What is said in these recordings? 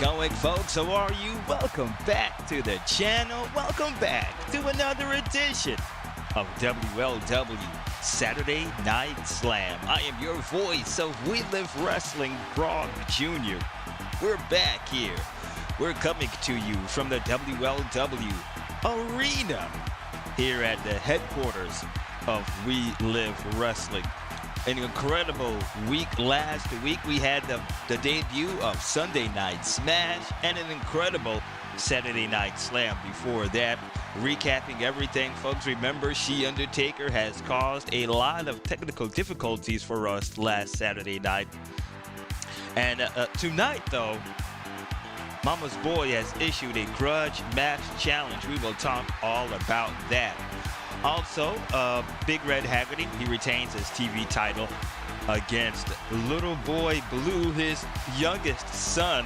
going, folks? How are you? Welcome back to the channel. Welcome back to another edition of WLW Saturday Night Slam. I am your voice of We Live Wrestling, Brock Jr. We're back here. We're coming to you from the WLW Arena here at the headquarters of We Live Wrestling. An incredible week last week. We had the debut of Sunday Night Smash and an incredible Saturday Night Slam before that. Recapping everything, folks, remember UNDERTAKER has caused a lot of technical difficulties for us last Saturday night. And tonight, though, Mama's Boy has issued a Grudge match challenge. We will talk all about that. Also, Big Red Haggerty, he retains his TV title against Little Boy Blue, his youngest son.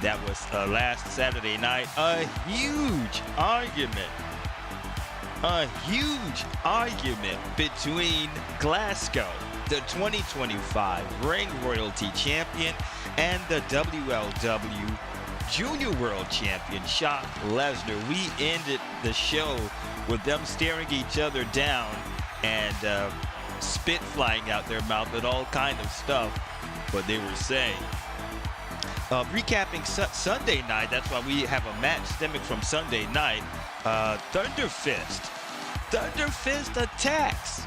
That was last Saturday night. A huge argument between Glasgow, the 2025 Ring Royalty Champion, and the WLW Junior World Champion, Brock Lesnar. We ended the show with them staring each other down and spit flying out their mouth and all kind of stuff, what they were saying. Recapping Sunday night, that's why we have a match stemming from Sunday night. THUNDERFIST. THUNDERFIST attacks.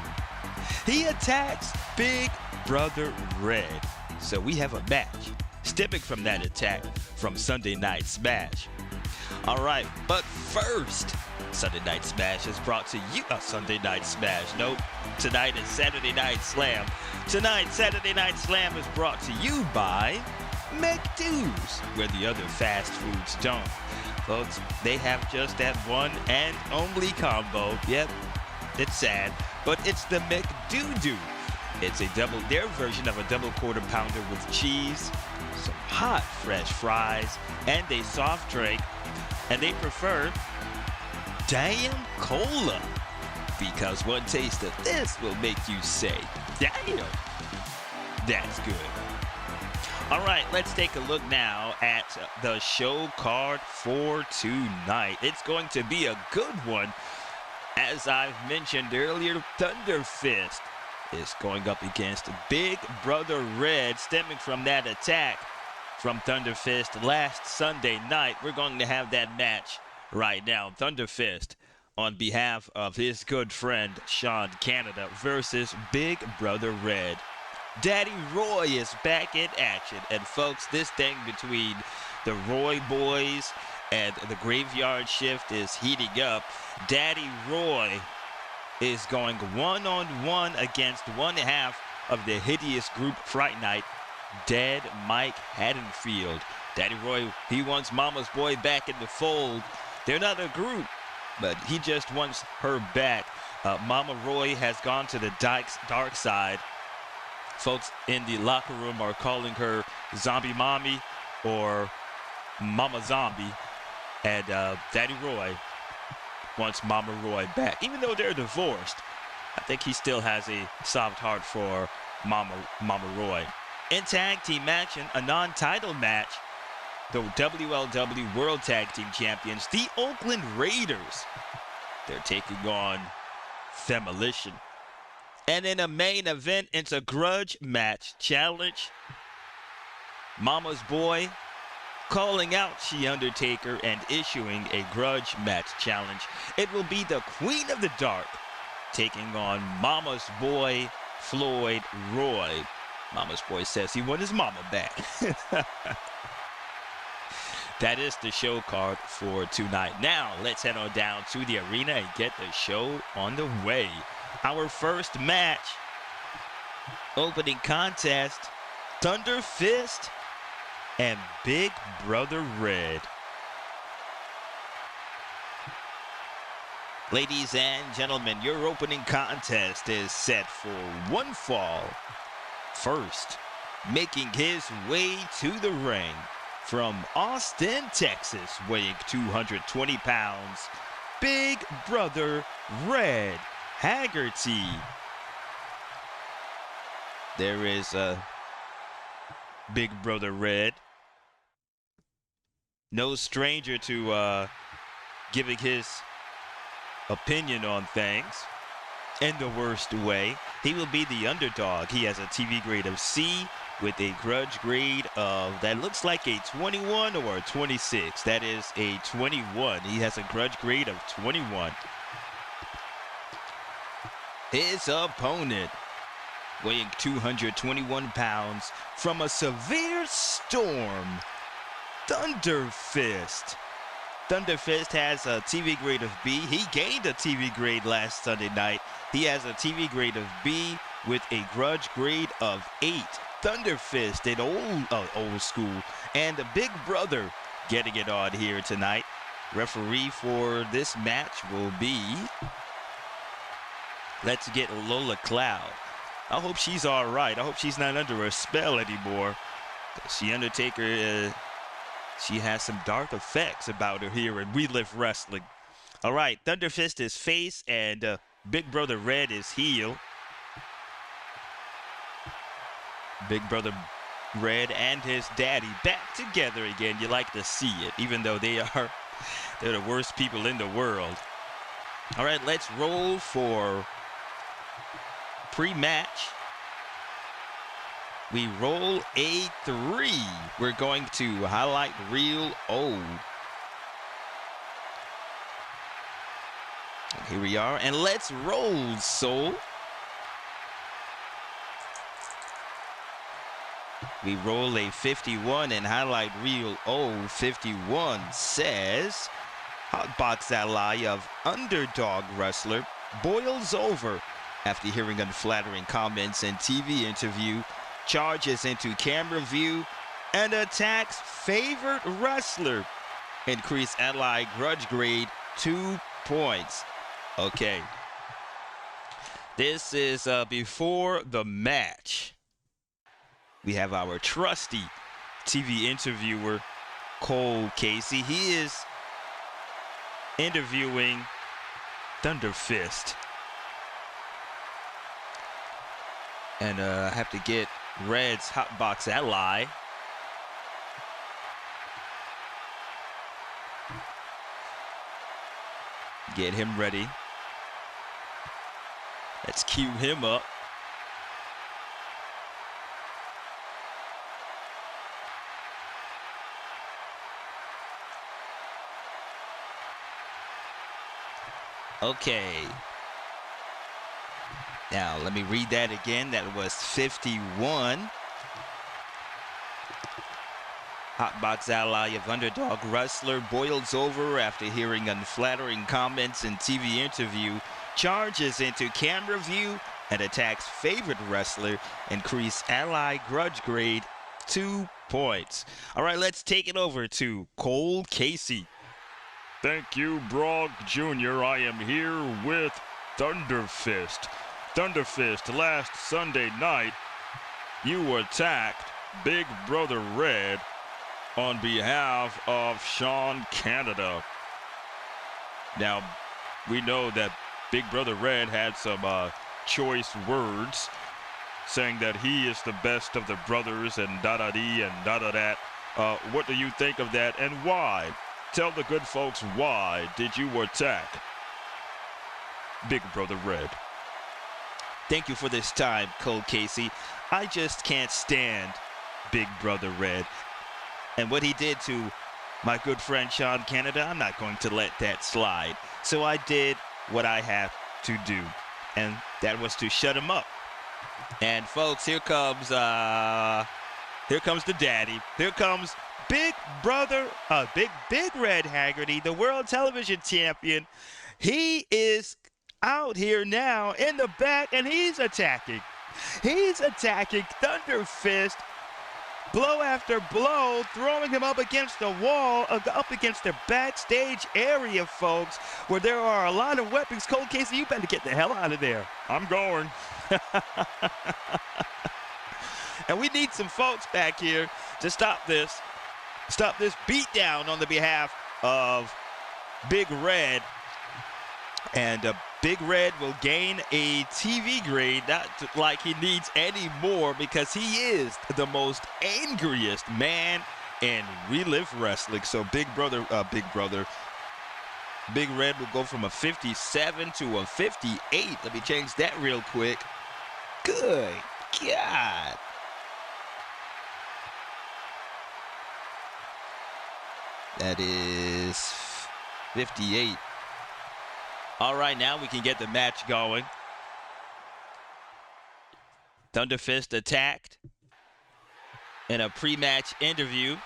He attacks Big Brother Red. So we have a match stemming from that attack from Sunday Night Smash. All right, but first, Sunday Night Smash is brought to you. Sunday Night Smash. Nope. Tonight is Saturday Night Slam. Tonight, Saturday Night Slam is brought to you by McDo's, where the other fast foods don't. Folks, they have just that one and only combo. Yep, it's sad, but it's the McDoo-Doo. It's their version of a double quarter pounder with cheese, some hot fresh fries, and a soft drink. And they prefer damn cola, because one taste of this will make you say, damn, that's good. All right, let's take a look now at the show card for tonight. It's going to be a good one. As I've mentioned earlier, THUNDERFIST is going up against Big Brother Red, stemming from that attack from THUNDERFIST last Sunday night. We're going to have that match right now. THUNDERFIST on behalf of his good friend Sean Canada versus Big Brother Red. Daddy Roy is back in action. And folks, this thing between the Roy boys and the Graveyard Shift is heating up. Daddy Roy is going one-on-one against one half of the hideous group Fright Night, Dead Mike Haddonfield. Daddy Roy, he wants Mama's Boy back in the fold. They're not a group, but he just wants her back. Mama Roy has gone to the dark side. Folks in the locker room are calling her Zombie Mommy or Mama Zombie. And Daddy Roy wants Mama Roy back. Even though they're divorced, I think he still has a soft heart for Mama Roy. In tag team action, a non-title match, the WLW World Tag Team Champions, the Oakland Raiders, they're taking on Demolition. And in a main event, it's a grudge match challenge. Mama's Boy calling out UNDERTAKER and issuing a grudge match challenge. It will be the Queen of the Dark taking on Mama's Boy, Floyd Roy. Mama's Boy says he wants his mama back. That is the show card for tonight. Now, let's head on down to the arena and get the show on the way. Our first match, opening contest, THUNDERFIST and Big Brother Red. Ladies and gentlemen, your opening contest is set for one fall. First, making his way to the ring from Austin, Texas, weighing 220 pounds, Big Brother Red Haggerty. There is Big Brother Red no stranger to giving his opinion on things in the worst way. He will be the underdog. He has a TV grade of C with a grudge grade of, that looks like a 21 or a 26. That is a 21. He has a grudge grade of 21. His opponent, weighing 221 pounds, from a severe storm, THUNDERFIST. THUNDERFIST has a TV grade of B. He gained a TV grade last Sunday night. He has a TV grade of B with a grudge grade of 8. THUNDERFIST, an old school, and a big brother getting it on here tonight. Referee for this match will be, let's get Lola Cloud. I hope she's all right. I hope she's not under a spell anymore. She Undertaker, she has some dark effects about her here in We Live Wrestling. All right, THUNDERFIST is face and Big Brother Red is heel. Big Brother Red and his daddy back together again. You like to see it, even though they're the worst people in the world. All right, let's roll for pre-match. We roll a 3. We're going to highlight reel O. Here we are, and let's roll, Soul. We roll a 51 and highlight reel O. 51 says, Hotbox ally of underdog wrestler boils over after hearing unflattering comments and TV interview, charges into camera view, and attacks favorite wrestler. Increase ally grudge grade 2 points. Okay. This is before the match. We have our trusty TV interviewer, Cole Casey. He is interviewing THUNDERFIST. And I have to get Red's Hotbox ally. Get him ready. Let's cue him up. Okay. Now, let me read that again. That was 51. Hotbox ally of underdog wrestler boils over after hearing unflattering comments in TV interview, charges into camera view, and attacks favorite wrestler. Increase ally grudge grade 2 points. All right, let's take it over to Cole Casey. Thank you, Brock Jr. I am here with THUNDERFIST. THUNDERFIST, last Sunday night, you attacked Big Brother Red on behalf of Sean Canada. Now, we know that Big Brother Red had some choice words saying that he is the best of the brothers and da-da-dee and da-da-dat. What do you think of that and why? Tell the good folks, why did you attack Big Brother Red? Thank you for this time, Cole Casey. I just can't stand Big Brother Red. And what he did to my good friend Sean Canada, I'm not going to let that slide. So I did what I have to do, and that was to shut him up. And folks, here comes the daddy. Here comes Big Brother, Big Red Haggerty, the world television champion. He is out here now in the back, and he's attacking. He's attacking THUNDERFIST, blow after blow, throwing him up against the wall, up against the backstage area, folks, where there are a lot of weapons. Cole Casey, you better get the hell out of there. I'm going. And we need some folks back here to stop this beatdown on the behalf of Big Red. And Big Red will gain a TV grade, not like he needs any more, because he is the most angriest man and relive wrestling. So Big Red will go from a 57 to a 58. Let me change that real quick. Good God. That is 58. All right, now we can get the match going. THUNDERFIST attacked in a pre-match interview.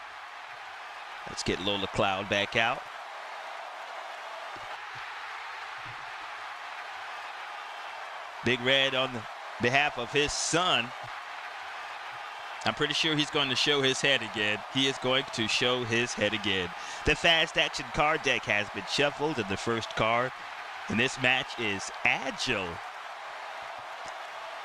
Let's get Lola Cloud back out. Big Red on behalf of his son. I'm pretty sure he's going to show his head again. He is going to show his head again. The fast action card deck has been shuffled, and the first card in this match is Agile.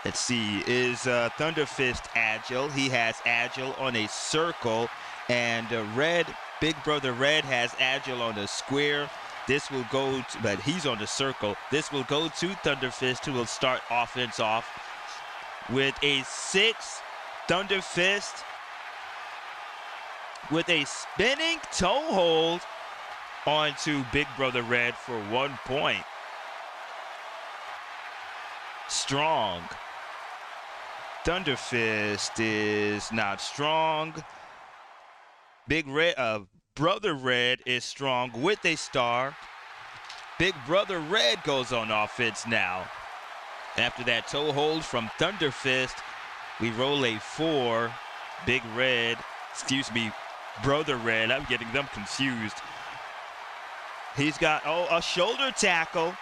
Let's see, is THUNDERFIST Agile? He has Agile on a circle, and Big Brother Red has Agile on a square. This will go to, but he's on the circle. This will go to THUNDERFIST, who will start offense off with a 6. THUNDERFIST with a spinning toe hold onto Big Brother Red for 1 point. Strong. THUNDERFIST is not strong. Brother Red is strong with a star. Big Brother Red goes on offense now. After that toe hold from THUNDERFIST, we roll a 4. Brother Red. I'm getting them confused. He's got, a shoulder tackle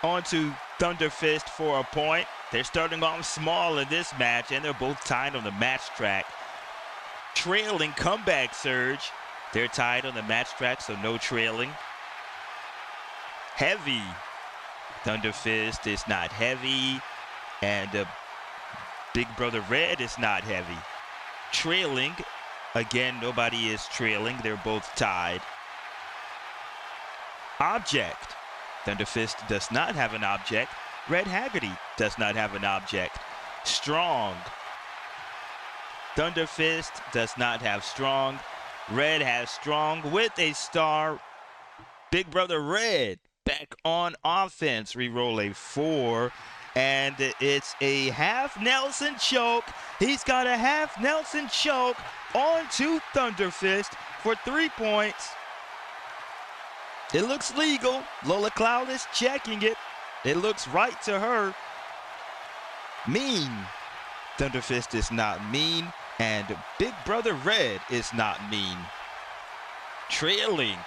onto THUNDERFIST for a point. They're starting off small in this match, and they're both tied on the match track. Trailing comeback surge. They're tied on the match track, so no trailing. Heavy. THUNDERFIST is not heavy, and Big Brother Red is not heavy. Trailing. Again, nobody is trailing. They're both tied. Object. THUNDERFIST does not have an object. Red Haggerty does not have an object. Strong. THUNDERFIST does not have strong. Red has strong with a star. Big Brother Red back on offense. Reroll a 4. And it's a half Nelson choke. He's got a half Nelson choke onto THUNDERFIST for 3 points. It looks legal. Lola Cloud is checking it. It looks right to her. Mean. THUNDERFIST is not mean, and Big Brother Red is not mean. Trailing.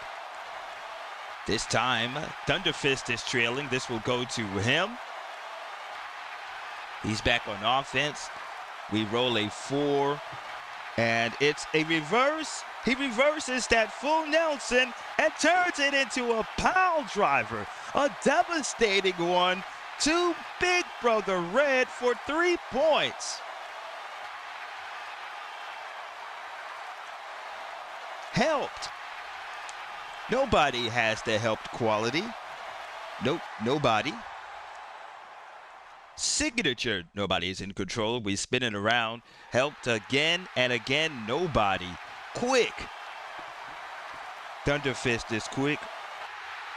This time, THUNDERFIST is trailing. This will go to him. He's back on offense. We roll a 4, and it's a reverse. He reverses that full Nelson and turns it into a pile driver. A devastating one to Big Brother Red for 3 points. Helped. Nobody has the helped quality. Nope, nobody. Signature, nobody is in control. We spin it around. Helped again and again, nobody. Quick. THUNDERFIST is quick,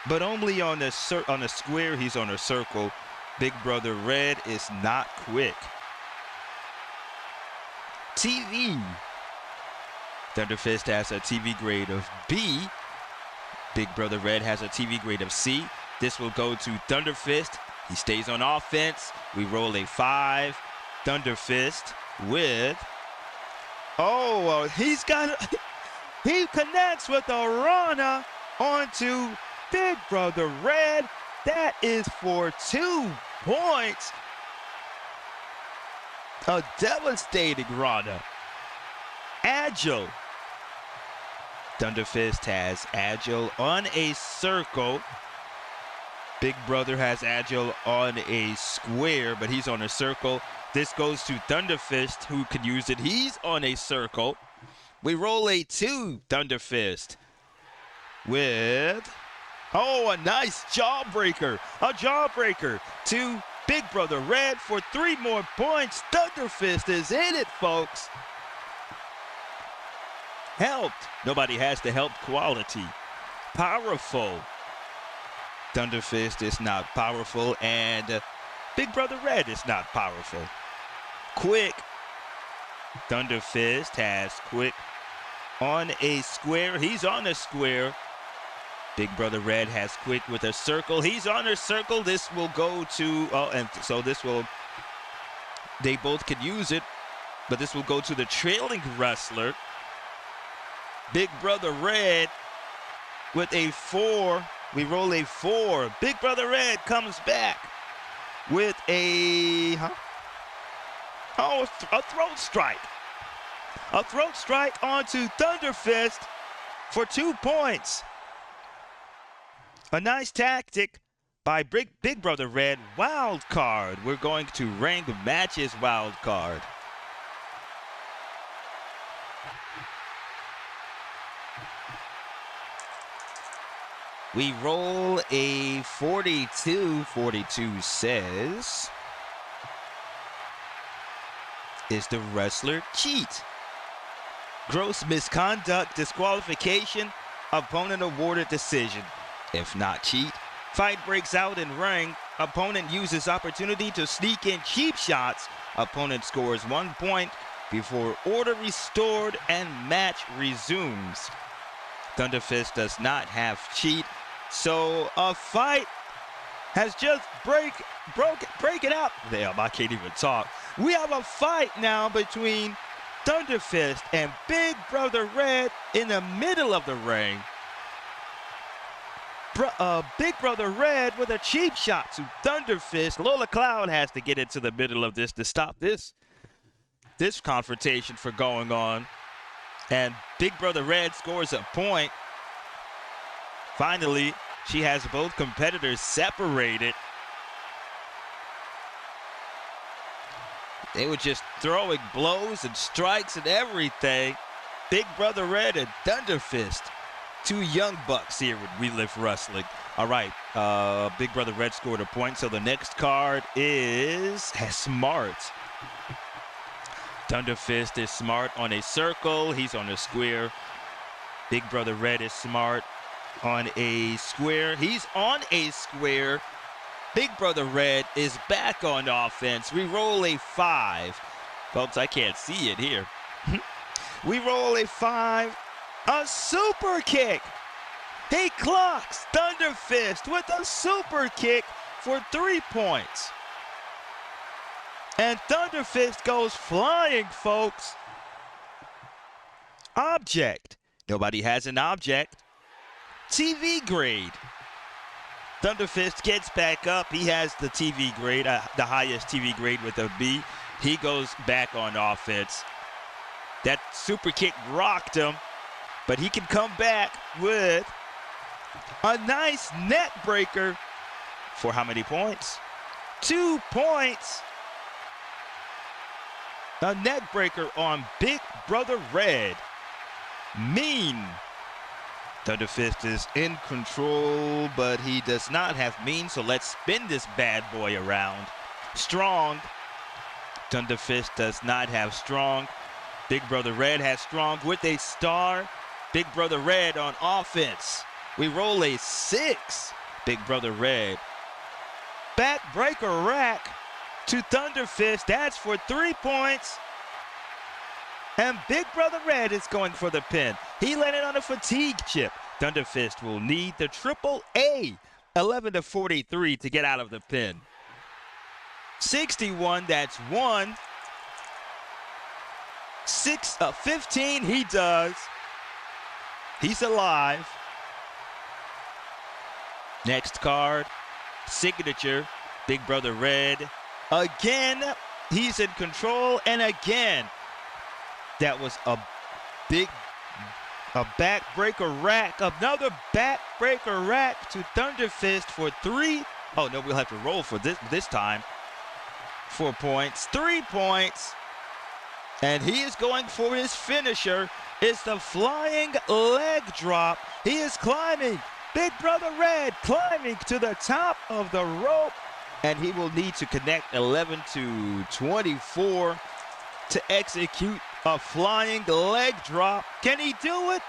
but only on a square. He's on a circle. Big Brother Red is not quick. TV. THUNDERFIST has a TV grade of B. Big Brother Red has a TV grade of C. This will go to THUNDERFIST. He stays on offense. We roll a 5. THUNDERFIST with, he connects with a Rana onto Big Brother Red. That is for 2 points. A devastating Rana. Agile. THUNDERFIST has Agile on a circle. Big Brother has Agile on a square, but he's on a circle. This goes to THUNDERFIST, who can use it. He's on a circle. We roll a 2, THUNDERFIST, with, a nice jawbreaker. A jawbreaker to Big Brother Red for 3 more points. THUNDERFIST is in it, folks. helped. Nobody has the help quality. Powerful. THUNDERFIST is not powerful, and Big Brother Red is not powerful. Quick. THUNDERFIST has Quick on a square. He's on a square. Big Brother Red has Quick with a circle. He's on a circle. This will go to, and so this will, they both can use it, but this will go to the trailing wrestler. Big Brother Red with a 4. We roll a 4. Big Brother Red comes back with a, a throat strike. A throat strike onto THUNDERFIST for 2 points. A nice tactic by Big Brother Red. Wild card. We're going to rank matches wild card. We roll a 42. 42 says, is the wrestler cheat? Gross misconduct, disqualification, opponent awarded decision. If not cheat, fight breaks out in ring. Opponent uses opportunity to sneak in cheap shots. Opponent scores 1 point before order restored and match resumes. THUNDERFIST does not have cheat, so a fight has just break it up. Damn, I can't even talk. We have a fight now between THUNDERFIST and Big Brother Red in the middle of the ring. Big Brother Red with a cheap shot to THUNDERFIST. Lola Cloud has to get into the middle of this to stop this confrontation from going on. And Big Brother Red scores a point. Finally, she has both competitors separated. They were just throwing blows and strikes and everything. Big Brother Red and THUNDERFIST. 2 young bucks here with We Live Wrestling. All right, Big Brother Red scored a point, so the next card is Smart. THUNDERFIST is Smart on a circle. He's on a square. Big Brother Red is Smart on a square. He's on a square. Big Brother Red is back on offense. We roll a 5. Folks, I can't see it here. We roll a 5. A super kick. He clocks THUNDERFIST with a super kick for 3 points. And THUNDERFIST goes flying, folks. Object. Nobody has an object. TV grade. THUNDERFIST gets back up. He has the TV grade, the highest TV grade with a B. He goes back on offense. That super kick rocked him, but he can come back with a nice net breaker for how many points? 2 points. A net breaker on Big Brother Red. Mean. THUNDERFIST is in control, but he does not have mean, so let's spin this bad boy around. Strong. THUNDERFIST does not have strong. Big Brother Red has strong with a star. Big Brother Red on offense. We roll a 6. Big Brother Red. Backbreaker rack to THUNDERFIST. That's for 3 points. And Big Brother Red is going for the pin. He landed on a fatigue chip. THUNDERFIST will need the triple A. 11-43 to get out of the pin. 61, that's 1. 15, he does. He's alive. Next card, signature, Big Brother Red. Again, he's in control, and again, that was a backbreaker rack. Another backbreaker rack to THUNDERFIST for 3. Oh, no, we'll have to roll for this time. 4 points, 3 points. And he is going for his finisher. It's the flying leg drop. He is climbing. Big Brother Red climbing to the top of the rope. And he will need to connect 11-24 to execute A flying leg drop. Can he do it?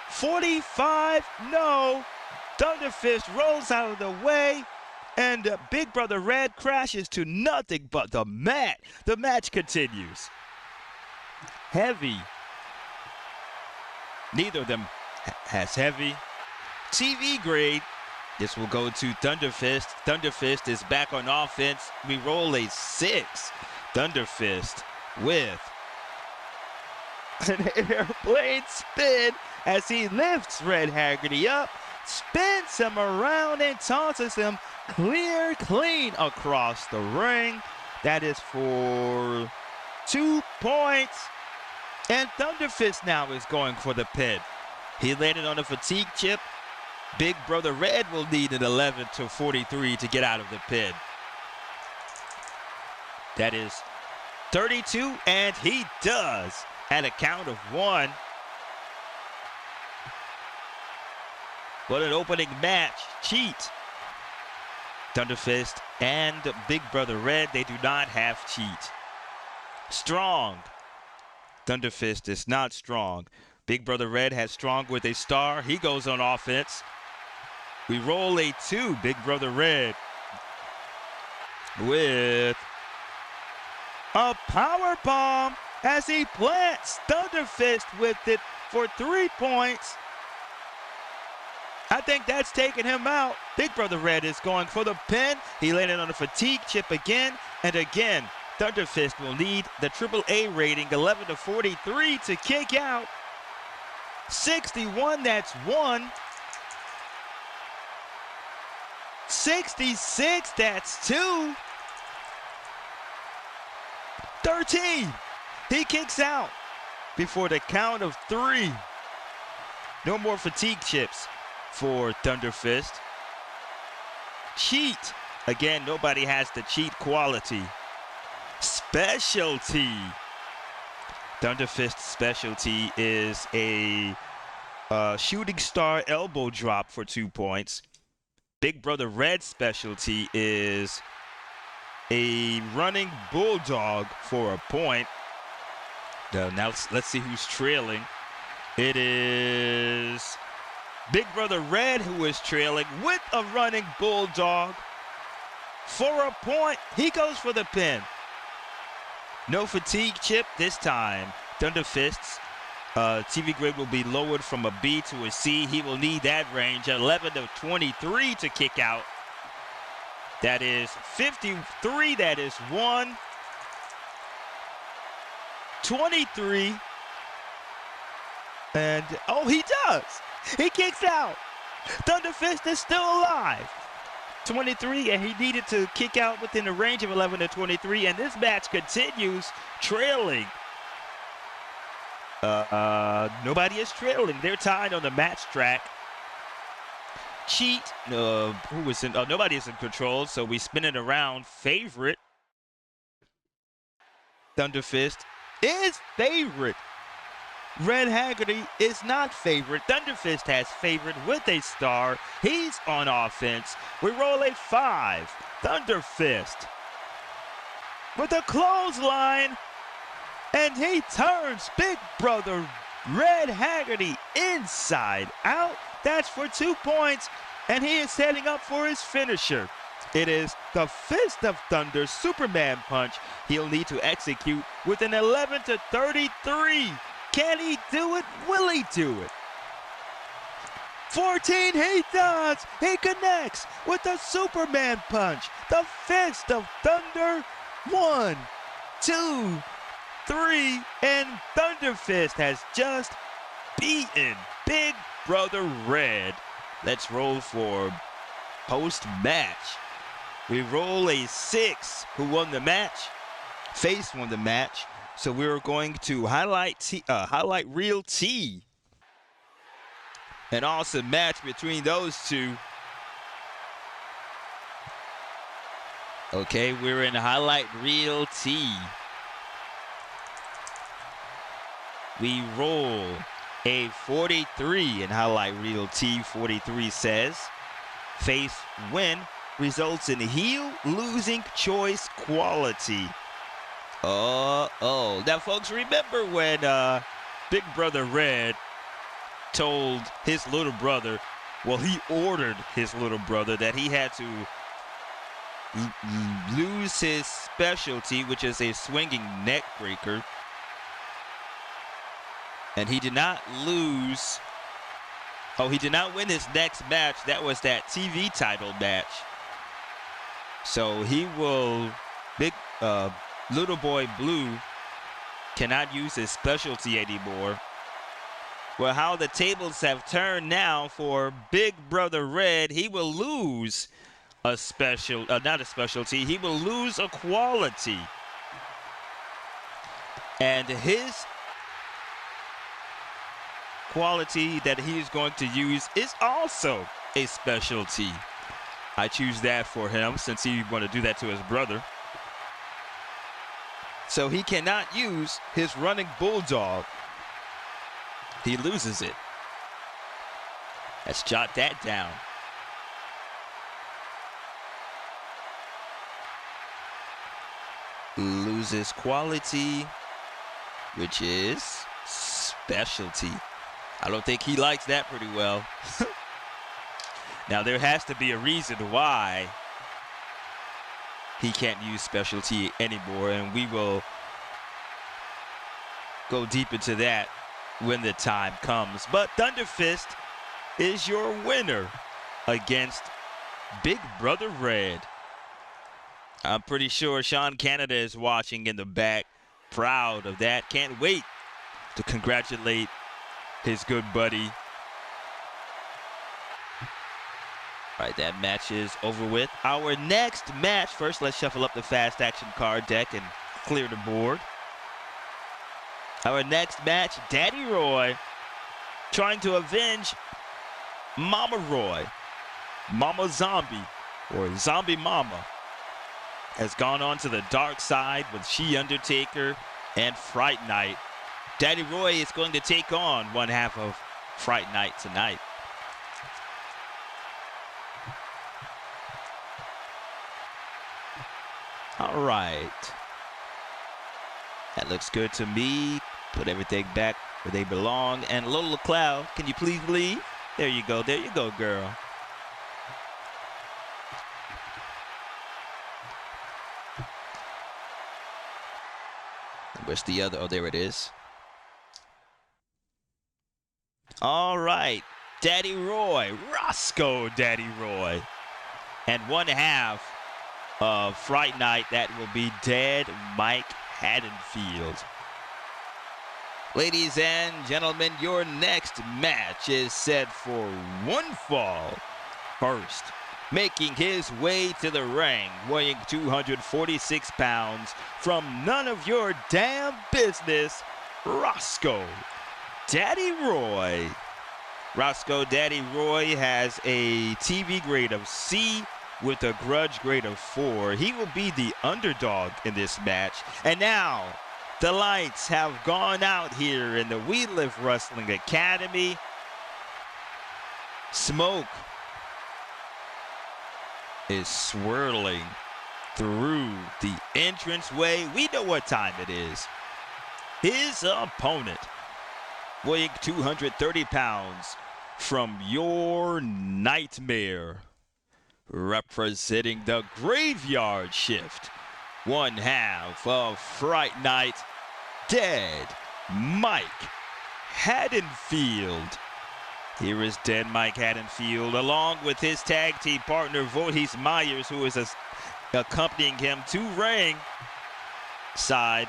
45, no. Thunderfist rolls out of the way, and Big Brother Red crashes to nothing but the mat. The match continues. Heavy. Neither of them has heavy. TV grade. This will go to Thunderfist. Thunderfist is back on offense. We roll a 6. Thunderfist with an airplane spin as he lifts Red Haggerty up, spins him around, and tosses him clean across the ring. That is for 2 points. And Thunderfist now is going for the pin. He landed on a fatigue chip. Big Brother Red will need an 11 to 43 to get out of the pin. That is 32, and he does at a count of 1. What an opening match. Cheat. Thunderfist and Big Brother Red, they do not have cheat. Strong. Thunderfist is not strong. Big Brother Red has strong with a star. He goes on offense. We roll a 2. Big Brother Red with a power bomb as he plants Thunderfist with it for 3 points. I think that's taking him out. Big Brother Red is going for the pin. He landed on a fatigue chip again and again. Thunderfist will need the AAA rating, 11 to 43, to kick out. 61, that's 1. 66, that's 2. 13, he kicks out before the count of 3. No more fatigue chips for Thunderfist. Cheat. Again, nobody has the cheat quality. Specialty. Thunderfist's specialty is a shooting star elbow drop for 2 points. Big Brother Red's specialty is a running bulldog for a point. Now let's see who's trailing. It is Big Brother Red who is trailing with a running bulldog for a point. He goes for the pin. No fatigue chip this time. Thunderfist's TV grade will be lowered from a B to a C. He will need that range, 11 to 23 to kick out. That is 53, that is 1. 23. And, oh, he does. He kicks out. Thunderfist is still alive. 23, and he needed to kick out within the range of 11 to 23, and this match continues trailing. Nobody is trailing. They're tied on the match track. Cheat. Who is in? Nobody is in control, so we spin it around. Favorite. Thunderfist is favorite. Red Haggerty is not favorite. Thunderfist has favorite with a star. He's on offense. We roll a 5. Thunderfist with a clothesline. And he turns Big Brother Red Haggerty inside out. That's for 2 points. And he is setting up for his finisher. It is the Fist of Thunder Superman punch he'll need to execute with an 11 to 33. Can he do it? Will he do it? 14, he does. He connects with the Superman punch. The Fist of Thunder. 1, 2, 3, and Thunderfist has just beaten Big Brother Red. Let's roll for post-match. We roll a 6. Who won the match? Face won the match. So we're going to highlight Real T. An awesome match between those two. Okay, we're in Highlight Real T. We roll a 43 in Highlight Real T. 43 says, face win results in heel losing choice quality. Oh. Now, folks, remember when Big Brother Red told his little brother, well, he ordered his little brother that he had to lose his specialty, which is a swinging neck breaker. And he did not lose. Oh, he did not win his next match. That was that TV title match. So he will, Little Boy Blue cannot use his specialty anymore. Well, how the tables have turned now for Big Brother Red, he will lose a not a specialty, he will lose a quality. And his quality that he's going to use is also a specialty. I choose that for him since he want to do that to his brother. So he cannot use his running bulldog. He loses it. Let's jot that down. Loses quality, which is specialty. I don't think he likes that pretty well. Now, there has to be a reason why he can't use specialty anymore, and we will go deep into that when the time comes. But Thunderfist is your winner against Big Brother Red. I'm pretty sure Sean Canada is watching in the back, proud of that. Can't wait to congratulate his good buddy. All right, that match is over with. Our next match, first let's shuffle up the fast action card deck and clear the board. Our next match, Daddy Roy trying to avenge Mama Roy. Mama Zombie, or Zombie Mama, has gone on to the dark side with She Undertaker and Fright Night. Daddy Roy is going to take on one half of Fright Night tonight. All right. That looks good to me. Put everything back where they belong. And Lola Cloud, can you please leave? There you go, girl. Where's the other? Oh, there it is. All right. Daddy Roy, Roscoe Daddy Roy. And one half of Fright Night, that will be Dead Mike Haddonfield. Ladies and gentlemen, your next match is set for one fall. First, making his way to the ring, weighing 246 pounds, from none of your damn business, Roscoe Daddy Roy. Roscoe Daddy Roy has a TV grade of C with a Grudge grade of 4. He will be the underdog in this match. And now, the lights have gone out here in the We Live Wrestling Academy. Smoke is swirling through the entranceway. We know what time it is. His opponent, weighing 230 pounds, from your nightmare, representing the Graveyard Shift, one half of Fright Night, Dead Mike Haddonfield. Here is Dead Mike Haddonfield, along with his tag team partner, Vodovoz Myers, who is accompanying him to ring side.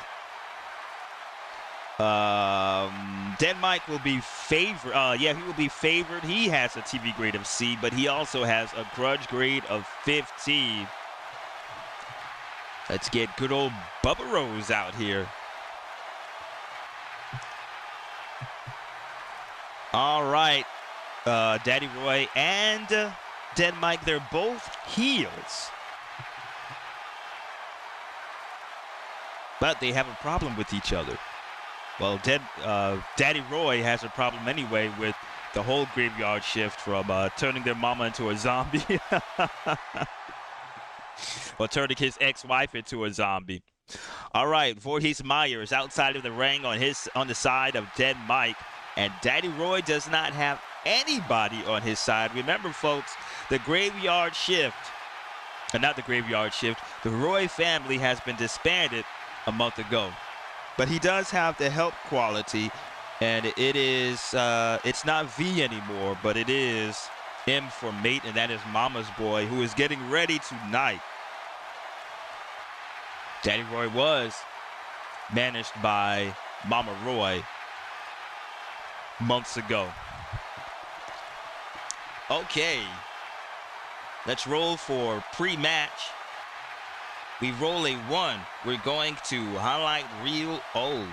Dead Mike will be favored. He will be favored. He has a TV grade of C, but he also has a Grudge grade of 15. Let's get good old Bubba Rose out here. All right. Daddy Roy and Dead Mike, they're both heels. But they have a problem with each other. Well, Daddy Roy has a problem anyway with the whole Graveyard Shift, from turning their mama into a zombie or turning his ex-wife into a zombie. All right, Voorhees Myers outside of the ring on the side of Dead Mike, and Daddy Roy does not have anybody on his side. Remember, folks, the graveyard shift, not the graveyard shift, the Roy family has been disbanded a month ago, but he does have the help quality, and it is it's not V anymore, but it is M for mate, and that is Mama's Boy, who is getting ready tonight. Daddy Roy was managed by Mama Roy months ago. Okay, let's roll for pre-match. We roll a 1. We're going to highlight reel O.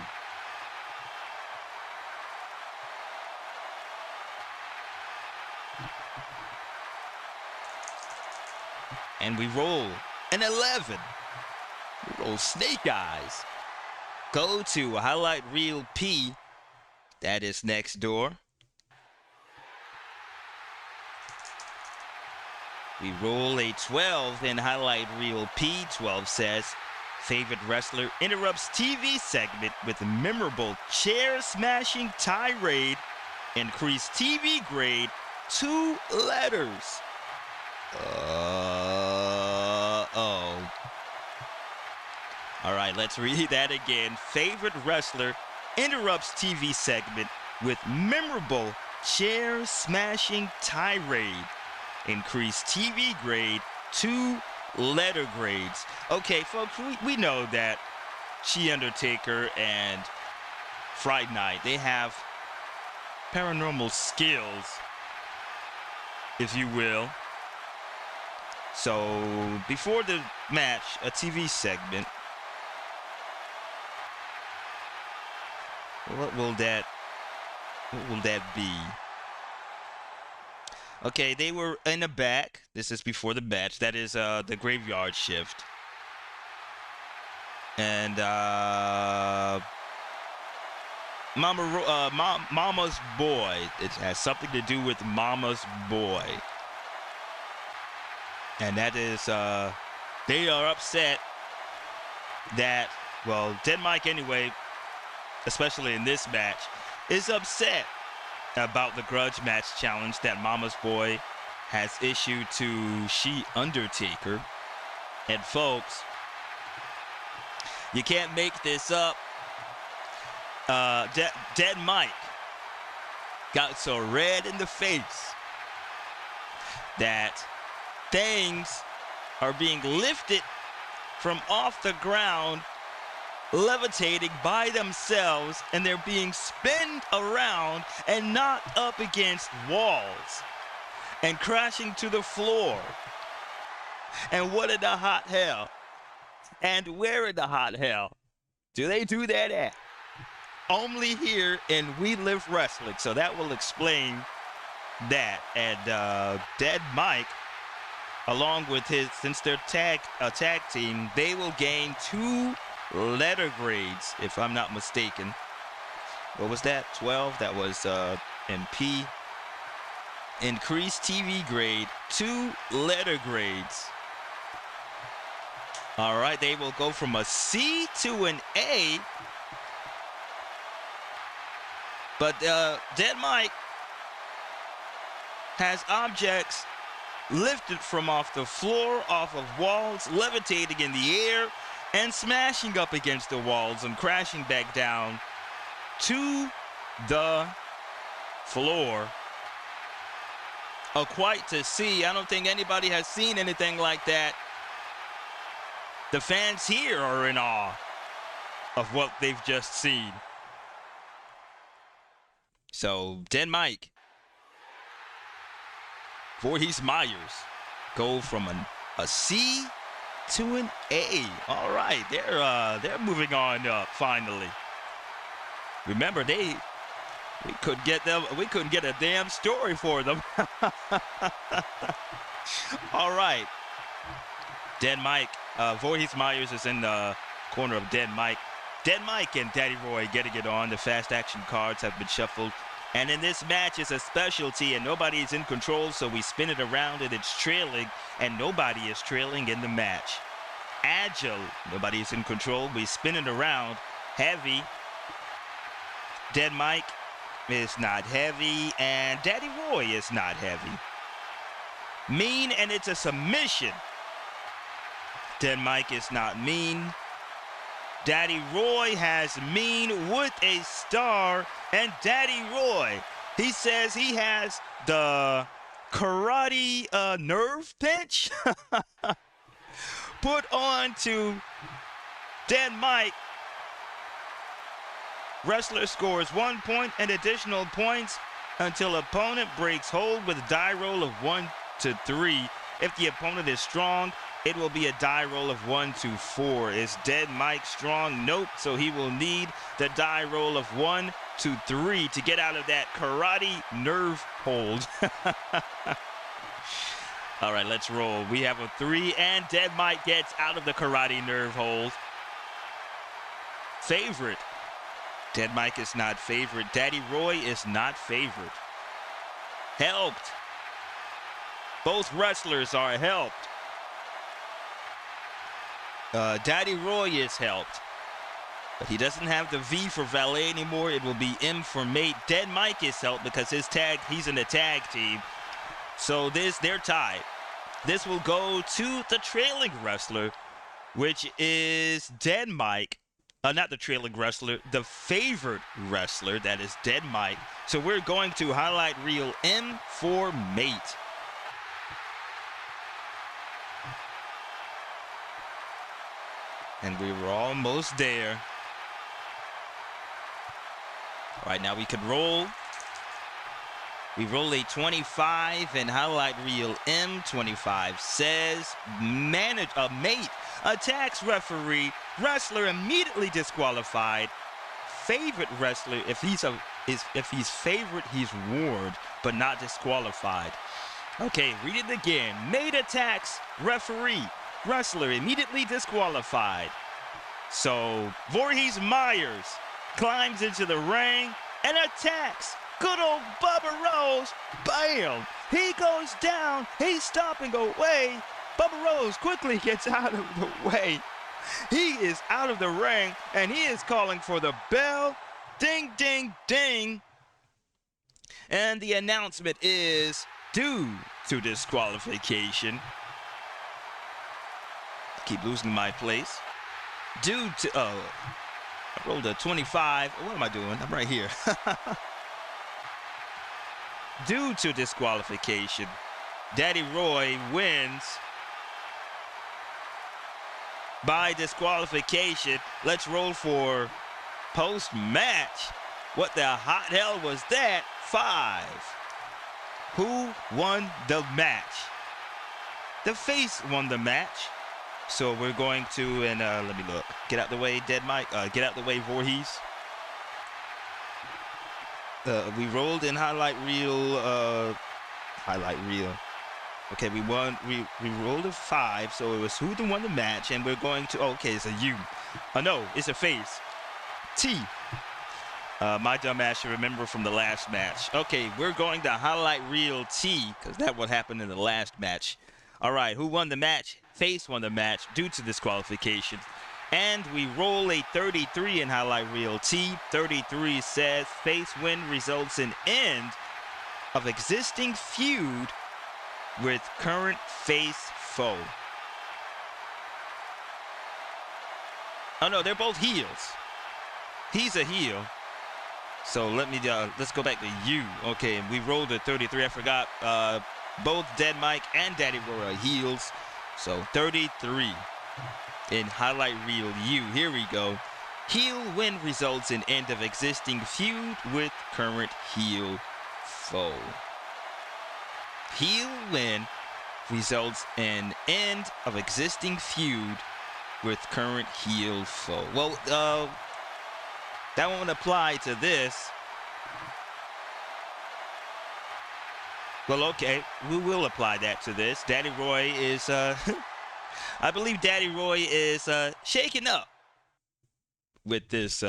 And we roll an 11. We roll snake eyes. Go to highlight reel P. That is next door. We roll a 12 in highlight reel P. 12 says, favorite wrestler interrupts TV segment with memorable chair-smashing tirade. Increased TV grade 2 letters. Oh. All right, let's read that again. Favorite wrestler interrupts TV segment with memorable chair-smashing tirade. Increased TV grade 2 letter grades. Okay, folks, we know that Undertaker and Fright Night, they have paranormal skills, if you will. So before the match, a TV segment. What will that be? Okay, they were in the back. This is before the match. That is the graveyard shift. And Mama's Boy. It has something to do with Mama's Boy. And that is, they are upset that, well, Dead Mike anyway, especially in this match, is upset about the grudge match challenge that Mama's Boy has issued to Undertaker. And folks, you can't make this up. Dead Mike got so red in the face that things are being lifted from off the ground, levitating by themselves, and they're being spinned around and knocked up against walls and crashing to the floor. And what in the hot hell? And where in the hot hell do they do that at? Only here in We Live Wrestling. So that will explain that. And Dead Mike, along with since they're a tag team, they will gain 2 letter grades, if I'm not mistaken. What was that? 12? That was MP. Increased TV grade, 2 letter grades. All right, they will go from a C to an A. But Dead Mike has objects lifted from off the floor, off of walls, levitating in the air, and smashing up against the walls and crashing back down to the floor. Quite to see. I don't think anybody has seen anything like that. The fans here are in awe of what they've just seen. So, Dead Mike, Voorhees Myers go from a C to an A. All right, they're moving on up finally. Remember, we couldn't get a damn story for them. All right, Dead Mike, Voorhees Myers is in the corner of Dead Mike. Dead Mike and Daddy Roy getting it on. The fast action cards have been shuffled. And in this match, it's a specialty, and nobody is in control, so we spin it around, and it's trailing, and nobody is trailing in the match. agile. Nobody's in control. We spin it around. Heavy. Dead Mike is not heavy, and Daddy Roy is not heavy. Mean, and it's a submission. Dead Mike is not mean. Daddy Roy has mean with a star, and Daddy Roy, he says he has the karate nerve pinch put on to Dead Mike. Wrestler scores 1 point and additional points until opponent breaks hold with a die roll of 1 to 3. If the opponent is strong, it will be a die roll of 1 to 4. Is Dead Mike strong? Nope. So he will need the die roll of 1 to 3 to get out of that karate nerve hold. All right, let's roll. We have a 3, and Dead Mike gets out of the karate nerve hold. Favorite. Dead Mike is not favorite. Daddy Roy is not favorite. Helped. Both wrestlers are helped. Daddy Roy is helped. But he doesn't have the V for valet anymore. It will be M for mate. Dead Mike is helped because he's in the tag team. So they're tied. This will go to the trailing wrestler, which is Dead Mike. Not the trailing wrestler, the favorite wrestler, that is Dead Mike. So we're going to highlight reel M for mate. And we were almost there. All right, now we could roll. We roll a 25 and highlight reel M. 25 says, mate attacks referee. Wrestler immediately disqualified. Favorite wrestler, if he's favorite, he's warned, but not disqualified. Okay, read it again. Mate attacks referee. Wrestler immediately disqualified. So Voorhees Myers climbs into the ring and attacks good old Bubba Rose. Bam! He goes down. He's stomping away. Bubba Rose quickly gets out of the way. He is out of the ring, and he is calling for the bell. Ding, ding, ding. And the announcement is due to disqualification. Keep losing my place. Due to, I rolled a 25. What am I doing? I'm right here. Due to disqualification, Daddy Roy wins by disqualification. Let's roll for post-match. What the hot hell was that? 5. Who won the match? The face won the match. So we're going to, and let me look. Get out the way, Dead Mike. Get out the way, Voorhees. We rolled in highlight reel. Okay, we won. We rolled a 5, so it was who won the match, and we're going to. Oh, okay, it's a U. No, it's a face. T. My dumb ass should remember from the last match. Okay, we're going to highlight reel T, because that's what happened in the last match. All right, who won the match? Face won the match due to disqualification. And we roll a 33 in highlight reel T. 33 says face win results in end of existing feud with current face foe. Oh no, they're both heels. He's a heel. So let's go back to you. Okay, we rolled a 33. I forgot. Both Dead Mike and Daddy Roy are heels. So 33 in highlight reel U. Here we go. Heel win results in end of existing feud with current heel foe. Heel win results in end of existing feud with current heel foe. Well, that won't apply to this. Well, okay, we will apply that to this. Daddy Roy is, I believe Daddy Roy is shaken up with this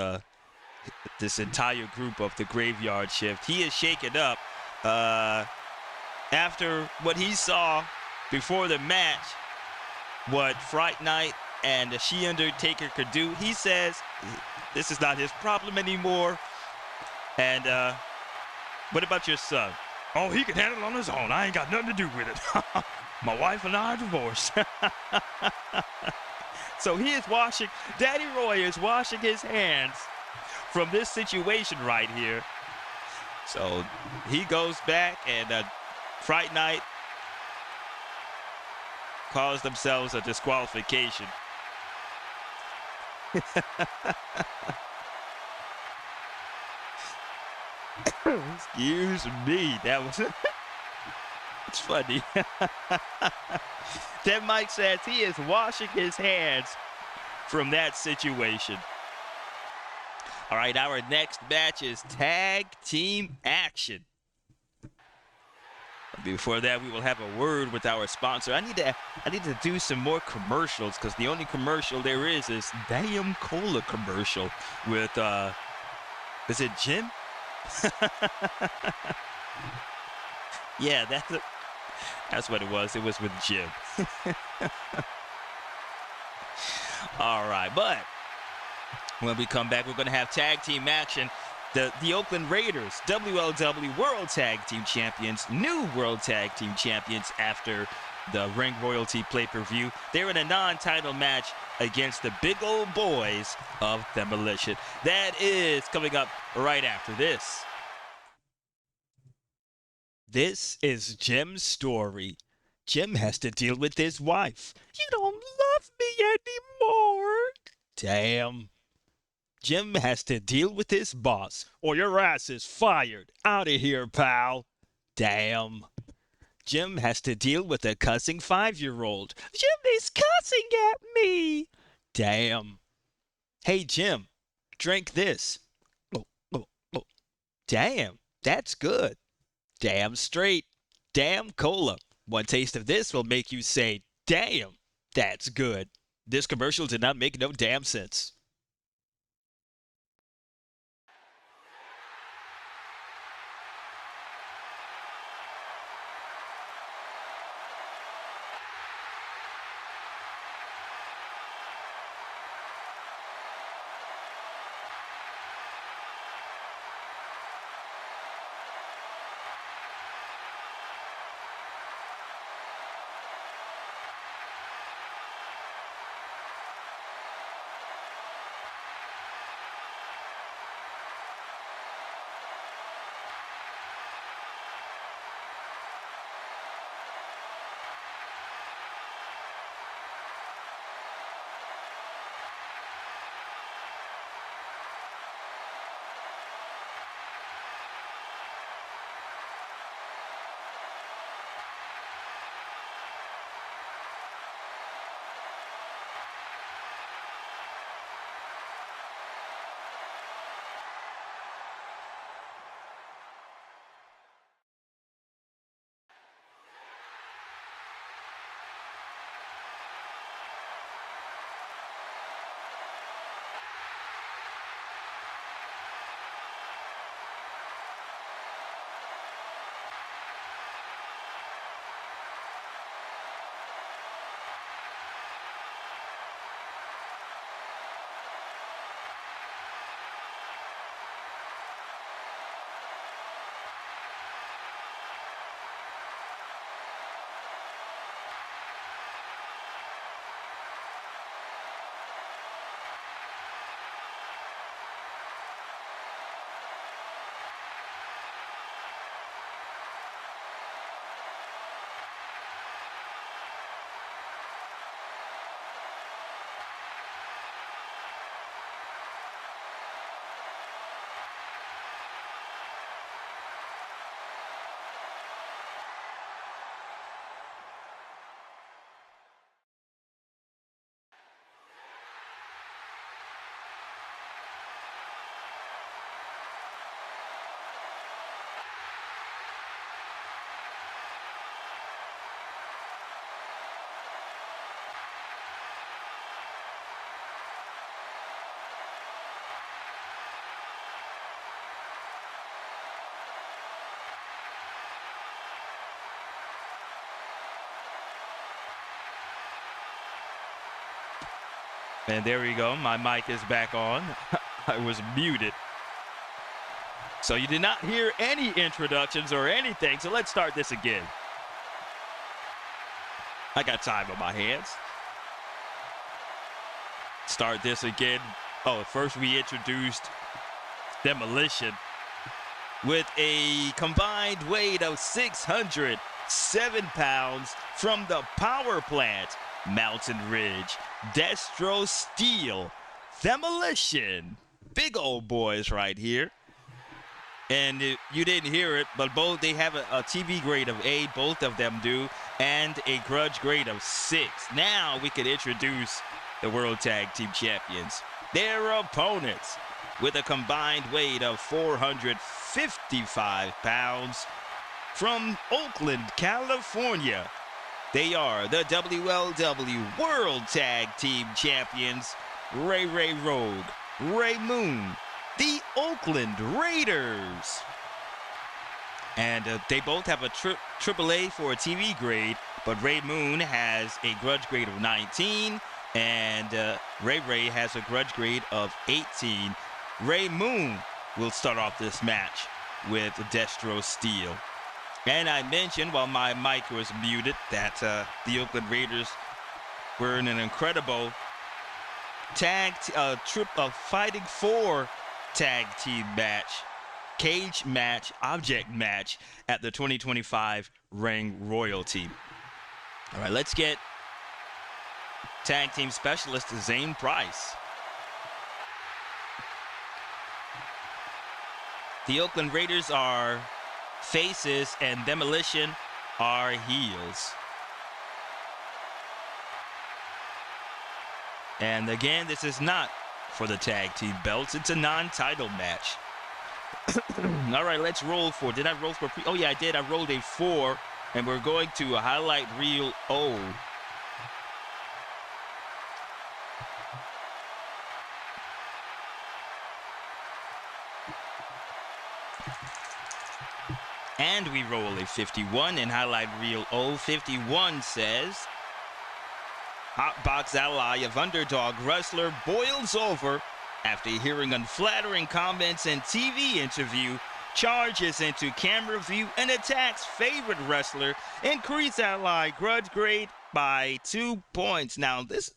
this entire group of the Graveyard Shift. He is shaken up after what he saw before the match, what Fright Night and the Undertaker could do. He says this is not his problem anymore. And what about your son? Oh, he can handle it on his own. I ain't got nothing to do with it. My wife and I are divorced. So he is washing, Daddy Roy is washing his hands from this situation right here. So he goes back, and Fright Night calls themselves a disqualification. Excuse me, that was it's funny. Then Mike says he is washing his hands from that situation. All right, our next match is tag team action. Before that, we will have a word with our sponsor. I need to do some more commercials, because the only commercial there is Damn Cola commercial with is it Jim? Yeah, that's what it was. It was with Jim. All right, but when we come back, we're going to have tag team action. The Oakland Raiders, WLW World Tag Team Champions, new World Tag Team Champions after the Ring Royalty pay-per-view. They're in a non-title match against the big old boys of Demolition. That is coming up right after this. This is Jim's story. Jim has to deal with his wife. You don't love me anymore. Damn. Jim has to deal with his boss, or your ass is fired. Out of here, pal. Damn. Jim has to deal with a cussing 5-year-old. Jim is cussing at me. Damn. Hey, Jim, drink this. Oh, oh, oh. Damn, that's good. Damn straight. Damn cola. One taste of this will make you say, damn, that's good. This commercial did not make no damn sense. And there we go. My mic is back on. I was muted. So you did not hear any introductions or anything. So let's start this again. I got time on my hands. Start this again. Oh, first we introduced Demolition with a combined weight of 607 pounds from the power plant, Mountain Ridge, Destro Steel, Demolition. Big old boys right here. And you didn't hear it, but both, they have a TV grade of A, both of them do, and a Grudge grade of 6. Now we can introduce the World Tag Team Champions. Their opponents, with a combined weight of 455 pounds from Oakland, California. They are the WLW World Tag Team Champions, Ray Rogue, Ray Moon, the Oakland Raiders. And they both have a AAA for a TV grade, but Ray Moon has a Grudge grade of 19, and Ray has a Grudge grade of 18. Ray Moon will start off this match with Destro Steel. And I mentioned while my mic was muted that the Oakland Raiders were in an incredible fighting for tag team match, cage match, object match at the 2025 Ring Royalty. All right, let's get tag team specialist Zane Price. The Oakland Raiders are faces and Demolition are heels. And again, this is not for the tag team belts. It's a non-title match. All right, let's roll for. Did I roll for? Oh yeah, I did. I rolled a 4, and we're going to a highlight reel O. And we roll a 51 in highlight reel O. 51 says, Hotbox ally of underdog wrestler boils over after hearing unflattering comments in TV interview, charges into camera view and attacks favorite wrestler, increase ally Grudge grade by 2 points. Now this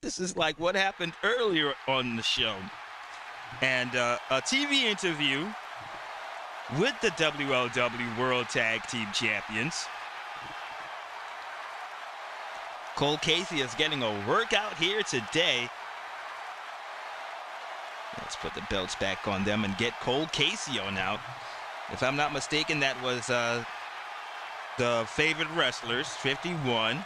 is like what happened earlier on the show. And a TV interview with the WLW World Tag Team Champions. Cole Casey is getting a workout here today. Let's put the belts back on them and get Cole Casey on out. If I'm not mistaken, that was the favorite wrestlers, 51.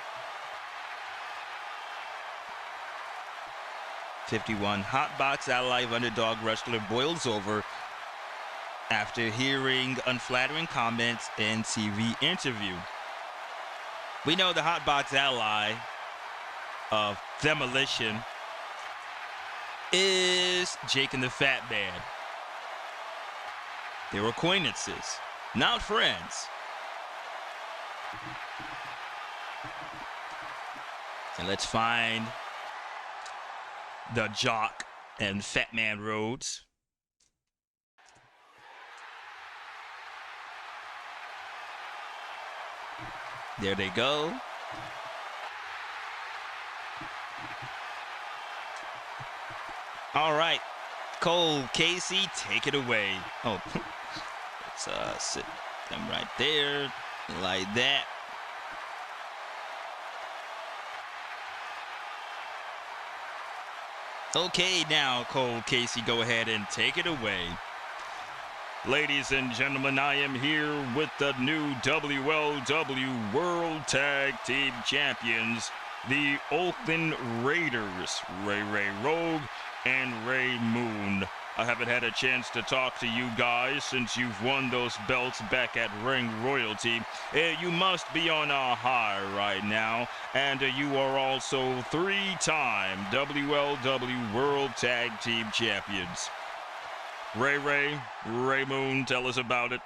51, Hotbox ally of underdog wrestler boils over after hearing unflattering comments in TV interview. We know the Hotbox ally of Demolition is Jake and the Fat Man. They were acquaintances, not friends. And let's find the Jock and Fat Man Rhodes. There they go. All right, Cole Casey, take it away. Oh, let's sit them right there, like that. Okay, now Cole Casey, go ahead and take it away. Ladies and gentlemen, I am here with the new WLW World Tag Team Champions, the Oakland Raiders, Ray Rogue and Ray Moon. I haven't had a chance to talk to you guys since you've won those belts back at Ring Royalty. You must be on a high right now, and you are also 3-time WLW World Tag Team Champions. Ray Moon, tell us about it.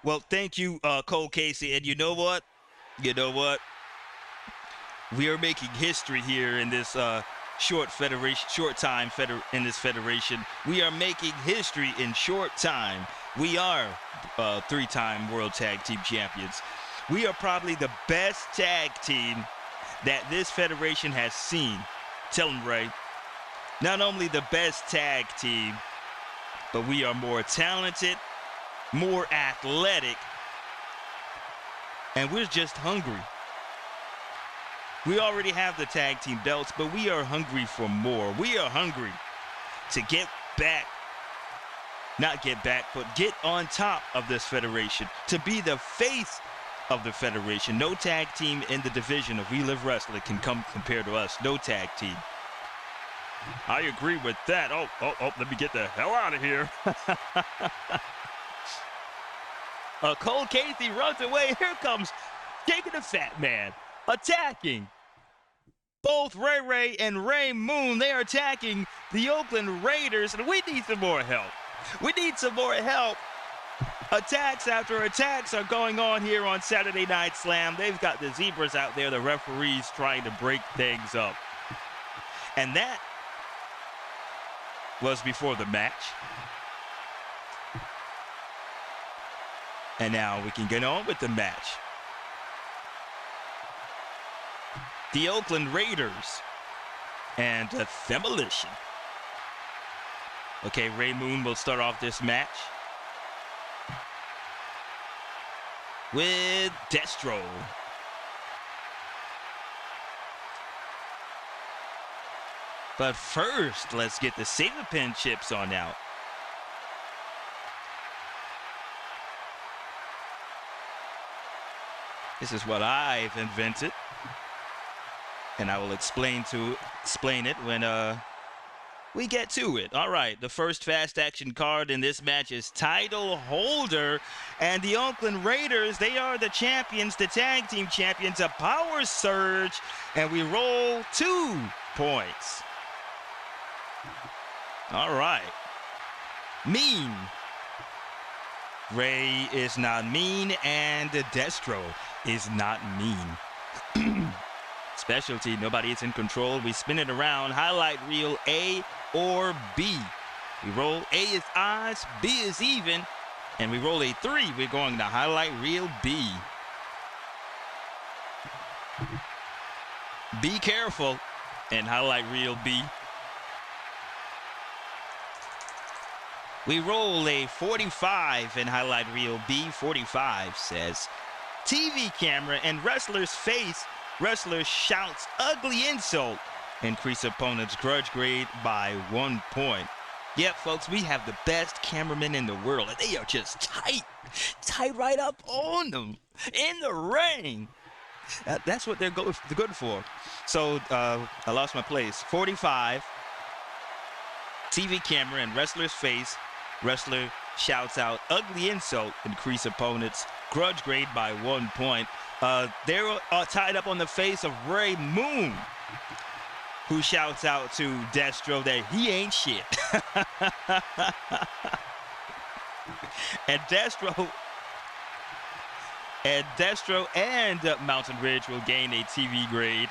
Well, thank you, Cole Casey. And you know what? We are making history here in this short time in this federation. We are making history in short time. We are 3-time World Tag Team Champions. We are probably the best tag team that this federation has seen. Tell him, Ray. Not only the best tag team, but we are more talented, more athletic, and we're just hungry. We already have the tag team belts, but we are hungry for more. We are hungry to get back, not get back, but get on top of this federation, to be the face of the federation. No tag team in the division of We Live Wrestling can come compare to us. No tag team. I agree with that. Oh, let me get the hell out of here. Cole Casey runs away. Here comes Jake the Fat Man attacking. Both Ray and Ray Moon, they are attacking the Oakland Raiders, and we need some more help. We need some more help. Attacks after attacks are going on here on Saturday Night Slam. They've got the zebras out there, the referees trying to break things up. And that was before the match. And now we can get on with the match. The Oakland Raiders and the Demolition. Okay, Ray Moon will start off this match with Destro. But first, let's get the Saber Pin chips on out. This is what I've invented, and I will explain it when we get to it. All right, the first fast action card in this match is title holder, and the Oakland Raiders, they are the champions, the tag team champions. A power surge, and we roll 2 points. All right. Mean. Ray is not mean, and Destro is not mean. Specialty, nobody is in control. We spin it around. Highlight reel A or B. We roll A is odds, B is even, and we roll a 3. We're going to highlight reel B. Be careful and highlight reel B. We roll a 45 and highlight reel B. 45 says TV camera and wrestler's face. Wrestler shouts ugly insult. Increase opponent's grudge grade by 1 point. Yep, folks, we have the best cameramen in the world, and they are just tight right up on them in the ring. That's what they're good for. So I lost my place. 45. TV camera and wrestler's face. Wrestler shouts out ugly insult. Increase opponent's grudge grade by 1 point. They're tied up on the face of Ray Moon, who shouts out to Destro that he ain't shit. and Destro and Mountain Ridge will gain a TV grade.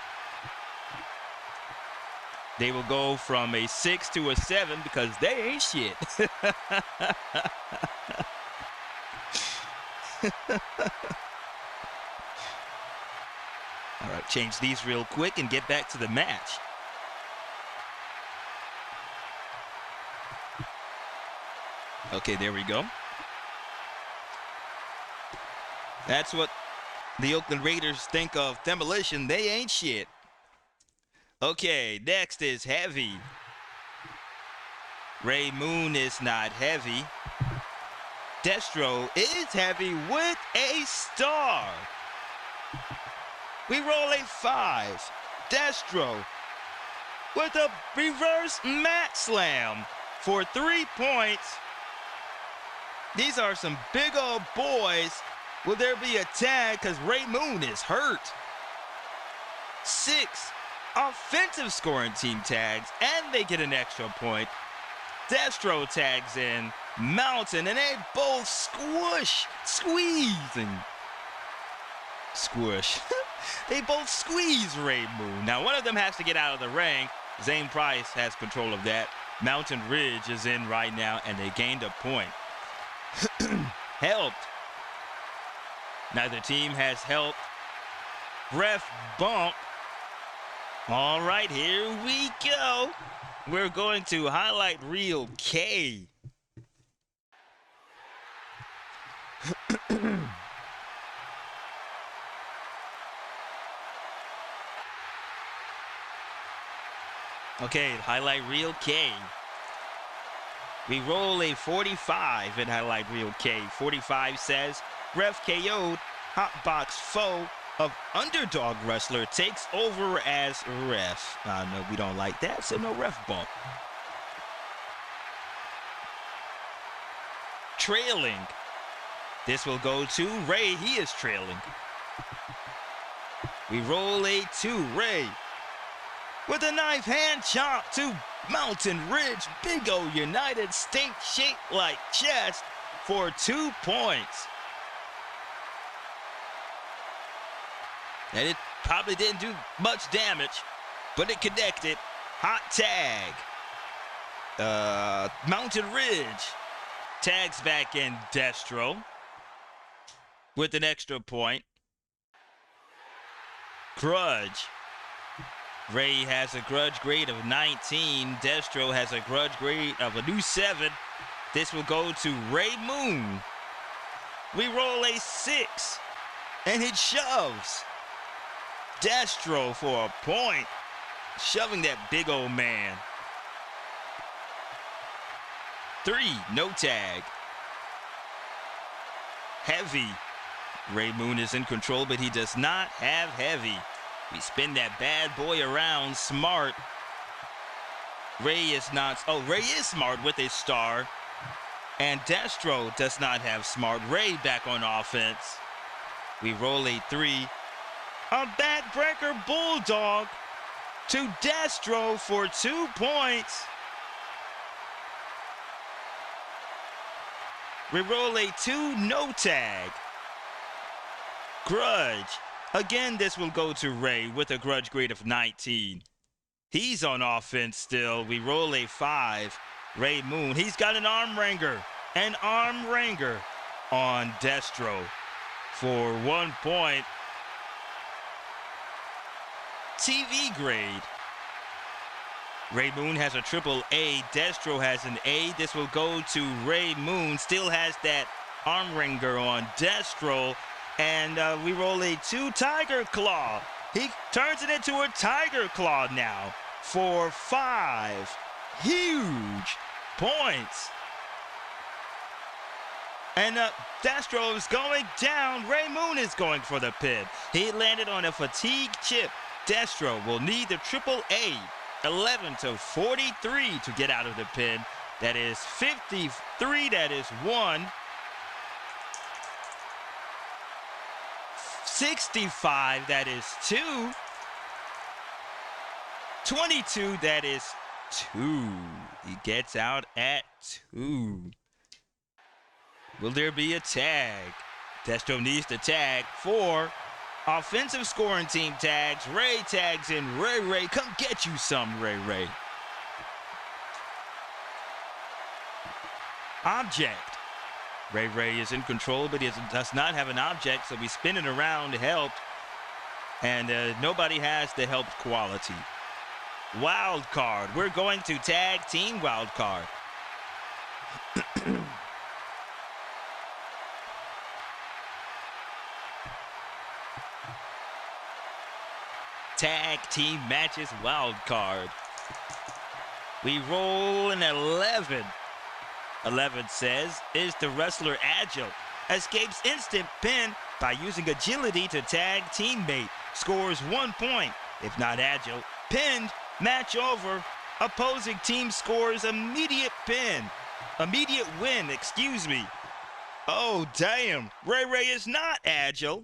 They will go from a 6 to a 7 because they ain't shit. All right, change these real quick and get back to the match. Okay, there we go. That's what the Oakland Raiders think of Demolition. They ain't shit. Okay, next is heavy. Ray Moon is not heavy. Destro is heavy with a star. We roll a 5. Destro with a reverse mat slam for 3 points. These are some big old boys. Will there be a tag? Because Ray Moon is hurt. 6 offensive scoring team tags, and they get an extra point. Destro tags in Mountain, and they both squish. They both squeeze Ray Moon. Now, one of them has to get out of the ring. Zane Price has control of that. Mountain Ridge is in right now, and they gained a point. Helped. Neither team has helped. Ref bump. All right, here we go. We're going to highlight reel K. Okay, highlight reel K. We roll a 45 in highlight reel K. 45 says, ref KO'd, hotbox foe of underdog wrestler takes over as ref. No, we don't like that, so no ref bump. Trailing. This will go to Ray. He is trailing. We roll a 2. Ray with a knife hand chop to Mountain Ridge. Big O United States shaped like chest for 2 points. And it probably didn't do much damage, but it connected. Hot tag. Mountain Ridge tags back in Destro with an extra point. Grudge. Ray has a grudge grade of 19. Destro has a grudge grade of a new 7. This will go to Ray Moon. We roll a 6, and it shoves. Destro for a point, shoving that big old man. 3, no tag. Heavy. Ray Moon is in control, but he does not have heavy. We spin that bad boy around smart. Ray is not. Oh, Ray is smart with a star. And Destro does not have smart. Ray back on offense. We roll a 3. A backbreaker bulldog to Destro for 2 points. We roll a 2, no tag. Grudge. Again, this will go to Ray with a grudge grade of 19. He's on offense still. We roll a 5. Ray Moon. He's got an arm wringer. An arm wringer on Destro for 1 point. TV grade. Ray Moon has a triple A. Destro has an A. This will go to Ray Moon. Still has that arm wringer on Destro. And we roll a 2 Tiger Claw. He turns it into a Tiger Claw now for 5 huge points. And Destro is going down. Ray Moon is going for the pin. He landed on a fatigue chip. Destro will need the triple A. 11 to 43 to get out of the pin. That is 53. That is 1. 65, that is 2. 22, that is 2. He gets out at 2. Will there be a tag? Destro needs to tag 4. Offensive scoring team tags. Ray tags in Ray Ray. Come get you some, Ray Ray. Object. Ray Ray is in control, but he does not have an object, so we spin it around, helped, and nobody has the helped quality. Wild card. We're going to tag team wild card. Tag team matches wild card. We roll an 11. 11 says, is the wrestler agile? Escapes instant pin by using agility to tag teammate. Scores 1 point. If not agile, pinned, match over. Opposing team scores immediate pin. Immediate win, excuse me. Oh, damn. Ray Ray is not agile.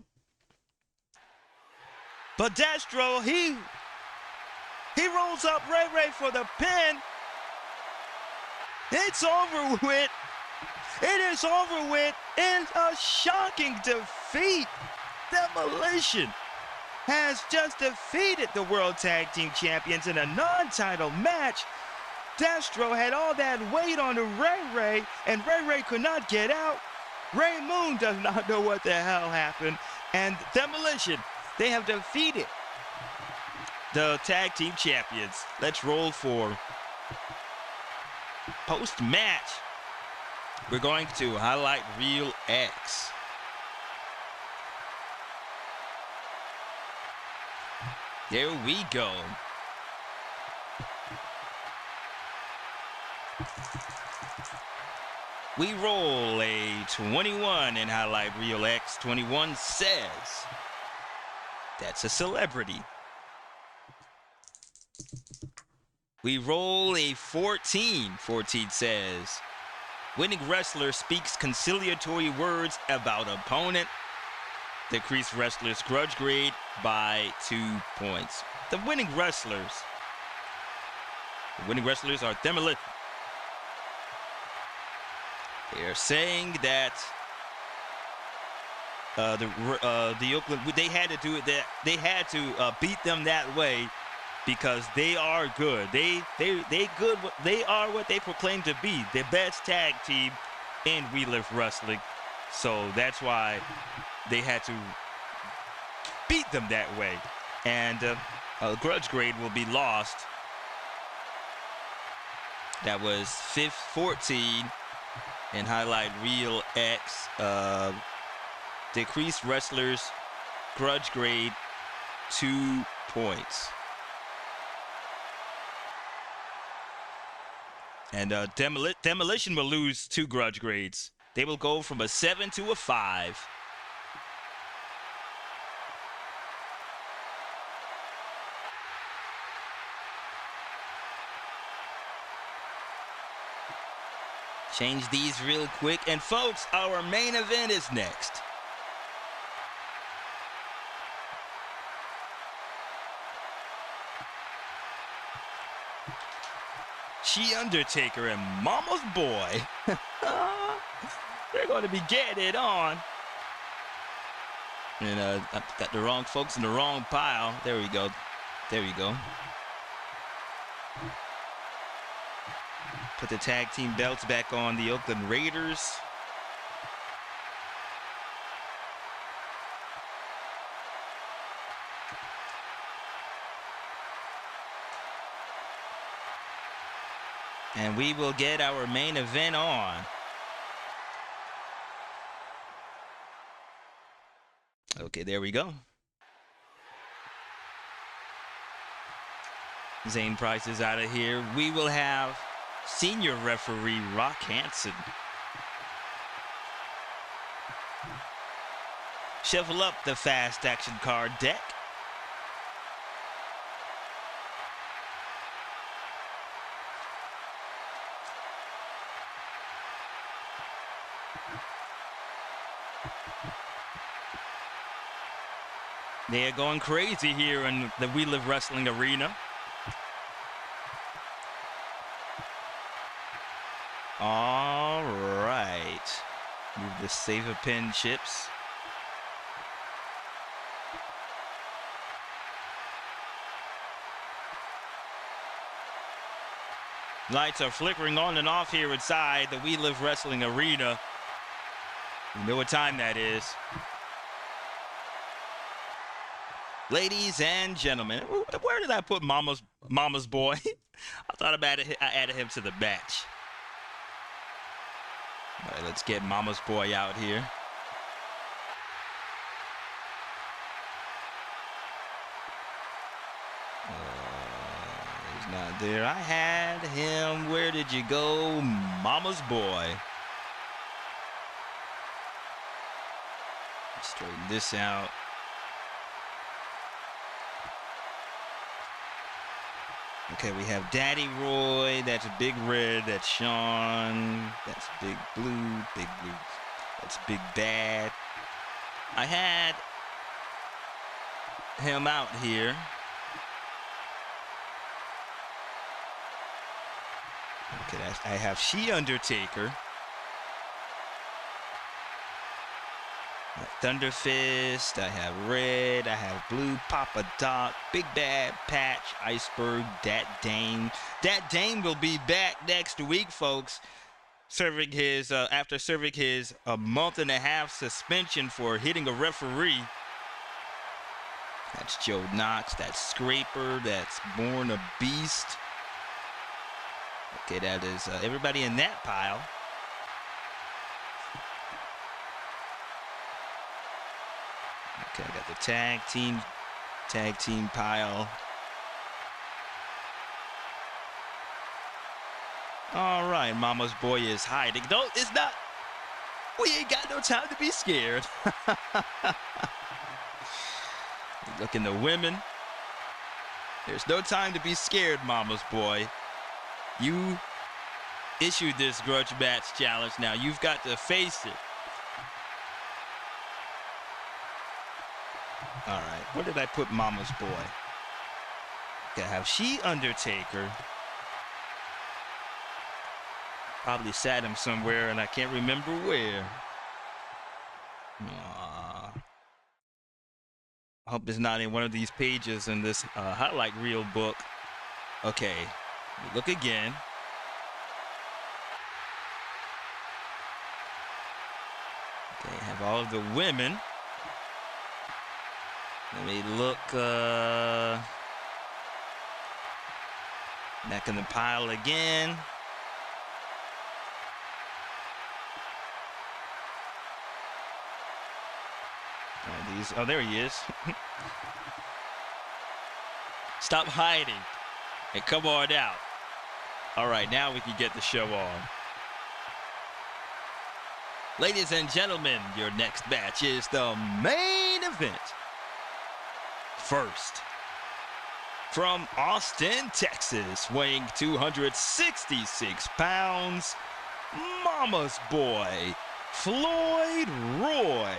But Destro, he rolls up Ray Ray for the pin. It's over with. It is over with in a shocking defeat. Demolition has just defeated the World Tag Team Champions in a non-title match. Destro had all that weight on Ray, and Ray could not get out. Ray Moon does not know what the hell happened. And Demolition, they have defeated the Tag Team Champions. Let's roll for post-match. We're going to highlight Reel X. There we go. We roll a 21 in highlight Reel X. 21 says that's a celebrity. We roll a 14. 14 says winning wrestler speaks conciliatory words about opponent. Decrease wrestler's grudge grade by 2 points. The winning wrestlers are Demolition. They are saying that the Oakland, they had to do it, that they had to beat them that way because they are good. They good. They are what they proclaim to be, the best tag team in We Live Wrestling. So that's why they had to beat them that way. And grudge grade will be lost. That was 14 and highlight Reel X. Decrease wrestlers grudge grade 2 points. And Demolition will lose 2 grudge grades. They will go from a 7 to a 5. Change these real quick. And folks, our main event is next. Undertaker and Mama's Boy. They're going to be getting it on. And I got the wrong folks in the wrong pile. There we go. There we go. Put the tag team belts back on the Oakland Raiders. And we will get our main event on. Okay, there we go. Zane Price is out of here. We will have senior referee Rock Hansen. Shuffle up the fast action card deck. They are going crazy here in the We Live Wrestling arena. All right. Move the save a pin chips. Lights are flickering on and off here inside the We Live Wrestling arena. You know what time that is. Ladies and gentlemen, where did I put Mama's Boy? I thought about it. I added him to the match. All right, let's get Mama's Boy out here. He's not there. I had him. Where did you go, Mama's Boy? Straighten this out. Okay, we have Daddy Roy. That's Big Red. That's Sean. That's Big Blue. Big Blue. That's Big Bad. I had him out here. Okay, I have Undertaker. Thunderfist, I have red, I have blue, Papa Doc, Big Bad Patch, Iceberg, Dat Dame. Dat Dame will be back next week, folks, serving his after serving his a month and a half suspension for hitting a referee. That's Joe Knox, that's Scraper, that's Born a Beast. Okay, that is everybody in that pile. Okay, I got the tag team pile. All right, Mama's Boy is hiding. No, it's not. We ain't got no time to be scared. Look in the women. There's no time to be scared, Mama's Boy. You issued this grudge match challenge. Now you've got to face it. All right, where did I put Mama's Boy? Okay, I have She Undertaker. Probably sat him somewhere and I can't remember where. I hope it's not in one of these pages in this highlight reel book. Okay, look again. Okay, have all of the women. Let me look back in the pile again. All right, these, oh, there he is. Stop hiding and come on out. All right, now we can get the show on. Ladies and gentlemen, your next match is the main event. First, from Austin, Texas, weighing 266 pounds, Mama's Boy, Floyd Roy.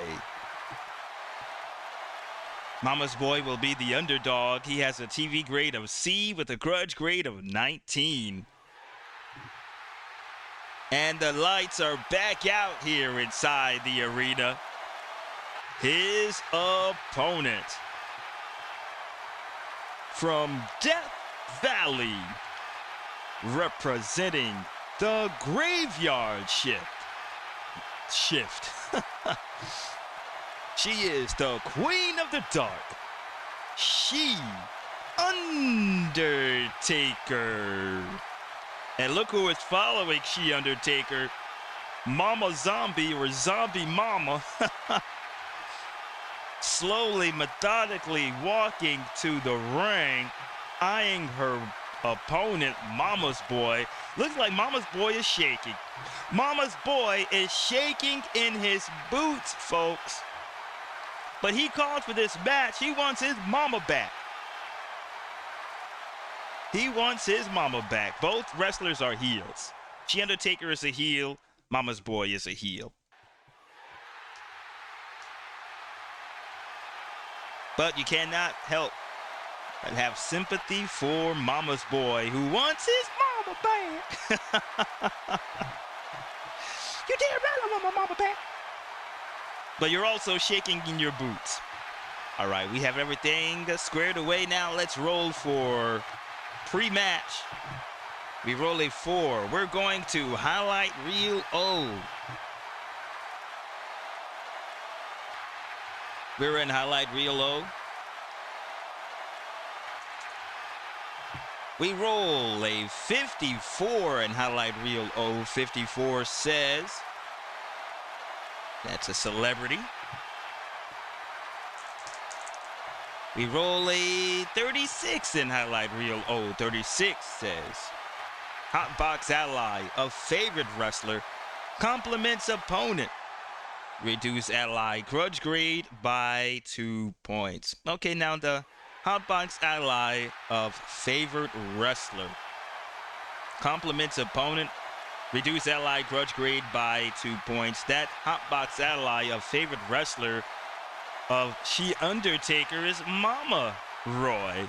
Mama's Boy will be the underdog. He has a TV grade of C with a grudge grade of 19. And the lights are back out here inside the arena. His opponent from Death Valley, representing the Graveyard Shift. She is the Queen of the Dark. She Undertaker. And look who is following She Undertaker. Mama Zombie, or Zombie Mama. Slowly, methodically walking to the ring, eyeing her opponent, Mama's Boy. Looks like Mama's Boy is shaking. Mama's Boy is shaking in his boots, folks. But he called for this match. He wants his mama back. He wants his mama back. Both wrestlers are heels. She Undertaker is a heel. Mama's Boy is a heel. But you cannot help but have sympathy for Mama's Boy, who wants his mama back. You damn right I want my mama back. But you're also shaking in your boots. All right, we have everything squared away now. Let's roll for pre-match. We roll a 4. We're going to highlight reel O. We're in highlight reel O. We roll a 54 in highlight reel O. 54 says that's a celebrity. We roll a 36 in highlight reel O. 36 says Hotbox ally, a favorite wrestler, compliments opponent. Reduce ally grudge grade by 2 points. Okay, now the Hotbox ally of favorite wrestler. Compliments opponent. Reduce ally grudge grade by 2 points. That Hotbox ally of favorite wrestler of She Undertaker is Mama Roy.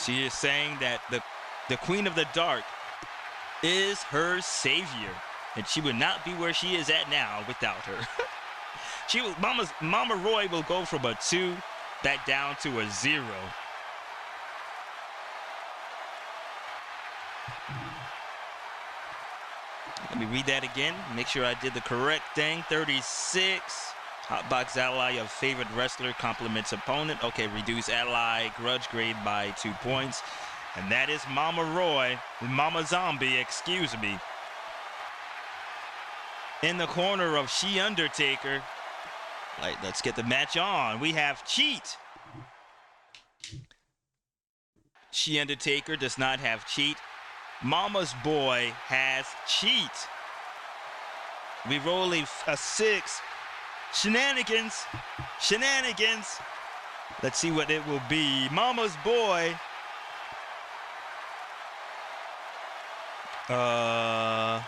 She is saying that the Queen of the Dark is her savior. And she would not be where she is at now without her. Mama Roy will go from a 2 back down to a 0. Let me read that again. Make sure I did the correct thing. 36. Hotbox ally of favorite wrestler compliments opponent. Okay, reduce ally grudge grade by 2 points. And that is Mama Roy. Mama Zombie, excuse me. In the corner of She Undertaker. Let's get the match on. We have Cheat. She Undertaker does not have Cheat. Mama's Boy has Cheat. We roll a 6. Shenanigans. Shenanigans. Let's see what it will be. Mama's Boy. Well,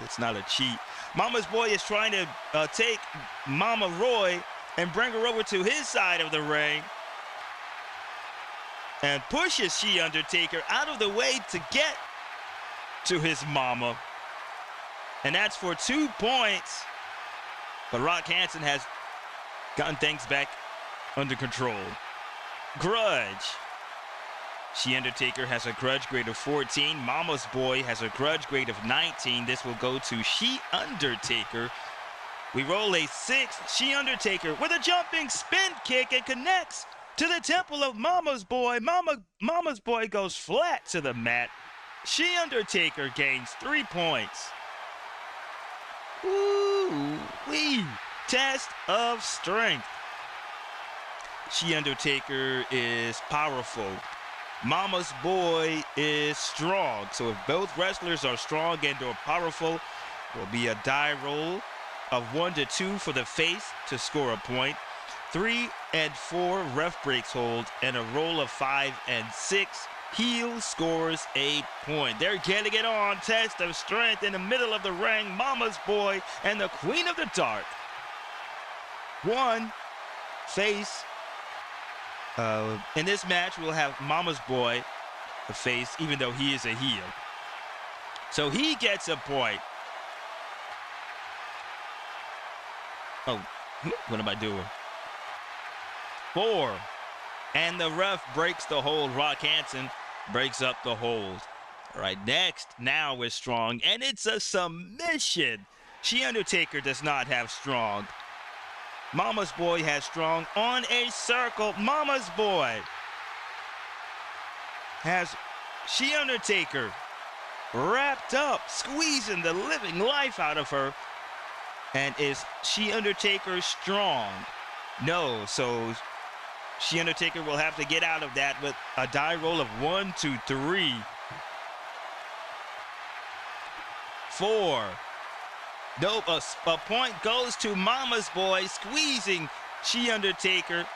it's not a cheat. Mama's Boy is trying to take Mama Roy and bring her over to his side of the ring. And pushes She Undertaker out of the way to get to his mama. And that's for 2 points. But Rock Hansen has gotten things back under control. Grudge. She Undertaker has a grudge grade of 14. Mama's Boy has a grudge grade of 19. This will go to She Undertaker. We roll a 6. She Undertaker with a jumping spin kick and connects to the temple of Mama's Boy. Mama's Boy goes flat to the mat. She Undertaker gains 3 points. Ooh-wee. Test of strength. She Undertaker is powerful. Mama's Boy is strong. So if both wrestlers are strong and or powerful, will be a die roll of 1 to 2 for the face to score a point. 3 and 4 ref breaks hold, and a roll of 5 and 6 heel scores a point. They're getting it on. Test of strength in the middle of the ring. Mama's Boy and the Queen of the Dark. 1 face. In this match, we'll have Mama's Boy, the face, even though he is a heel. So he gets a point. Oh, what am I doing? 4. And the ref breaks the hold. Rock Hansen breaks up the hold. All right, next, now is strong, and it's a submission. She Undertaker does not have strong. Mama's Boy has strong on a circle. Mama's Boy has She Undertaker wrapped up, squeezing the living life out of her. And is She Undertaker strong? No, so She Undertaker will have to get out of that with a die roll of 1 to 3. 4. Nope, a point goes to Mama's Boy, squeezing She Undertaker.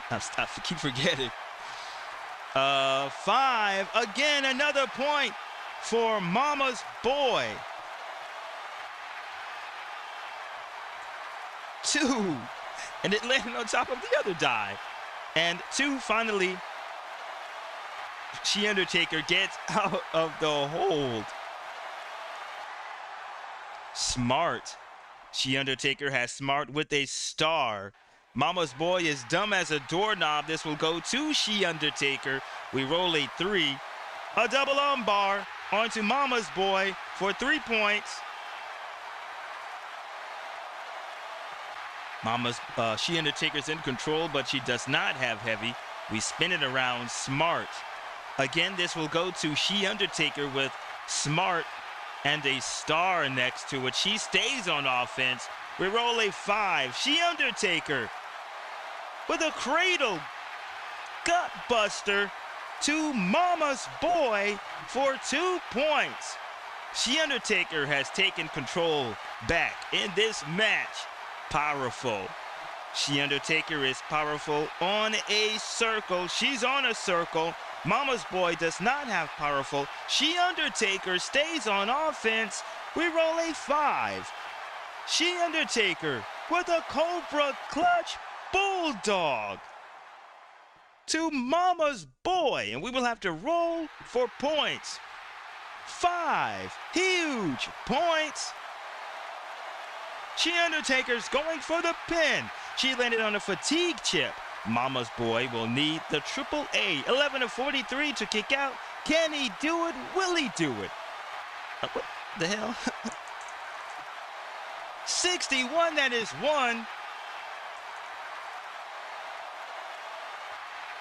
I keep forgetting. 5. Again, another point for Mama's Boy. 2. And it landed on top of the other die. And 2, finally, She Undertaker gets out of the hold. Smart. She Undertaker has smart with a star. Mama's Boy is dumb as a doorknob. This will go to She Undertaker. We roll a 3. A double armbar onto Mama's Boy for 3 points. She Undertaker's in control, but she does not have heavy. We spin it around. Smart. Again, this will go to She Undertaker with smart and a star next to it. She stays on offense. We roll a 5. She Undertaker with a cradle gut buster to Mama's Boy for 2 points. She Undertaker has taken control back in this match. Powerful. She Undertaker is powerful on a circle. She's on a circle. Mama's Boy does not have powerful. She Undertaker stays on offense. We roll a 5. She Undertaker with a Cobra Clutch Bulldog to Mama's Boy, and we will have to roll for points. 5 huge points. She Undertaker's going for the pin. She landed on a fatigue chip. Mama's Boy will need the triple A. 11 of 43 to kick out. Can he do it? Will he do it? What the hell? 61, that is 1.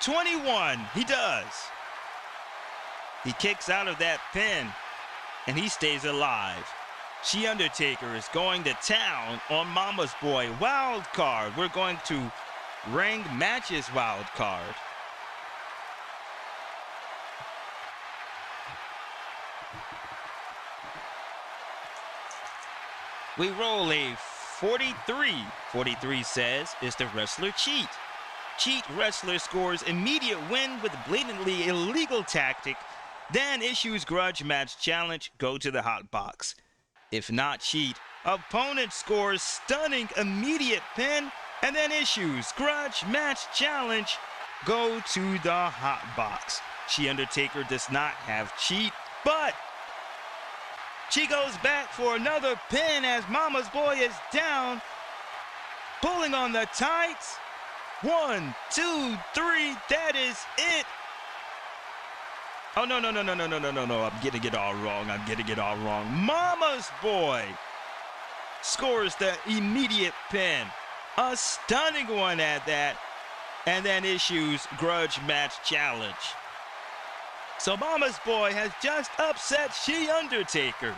21, he does. He kicks out of that pin, and he stays alive. She Undertaker is going to town on Mama's Boy. Wild card. We're going to Ring Matches wild card. We roll a 43. 43 says, is the wrestler cheat? Cheat wrestler scores immediate win with blatantly illegal tactic, then issues grudge match challenge, go to the hot box. If not cheat, opponent scores stunning immediate pin, and then issues grudge match challenge, go to the hot box. She Undertaker does not have cheat, but she goes back for another pin as Mama's Boy is down, pulling on the tights. 1, 2, 3, that is it. Oh, no. I'm getting it all wrong. Mama's Boy scores the immediate pin. A stunning one at that. And then issues grudge match challenge. So Mama's Boy has just upset She Undertaker.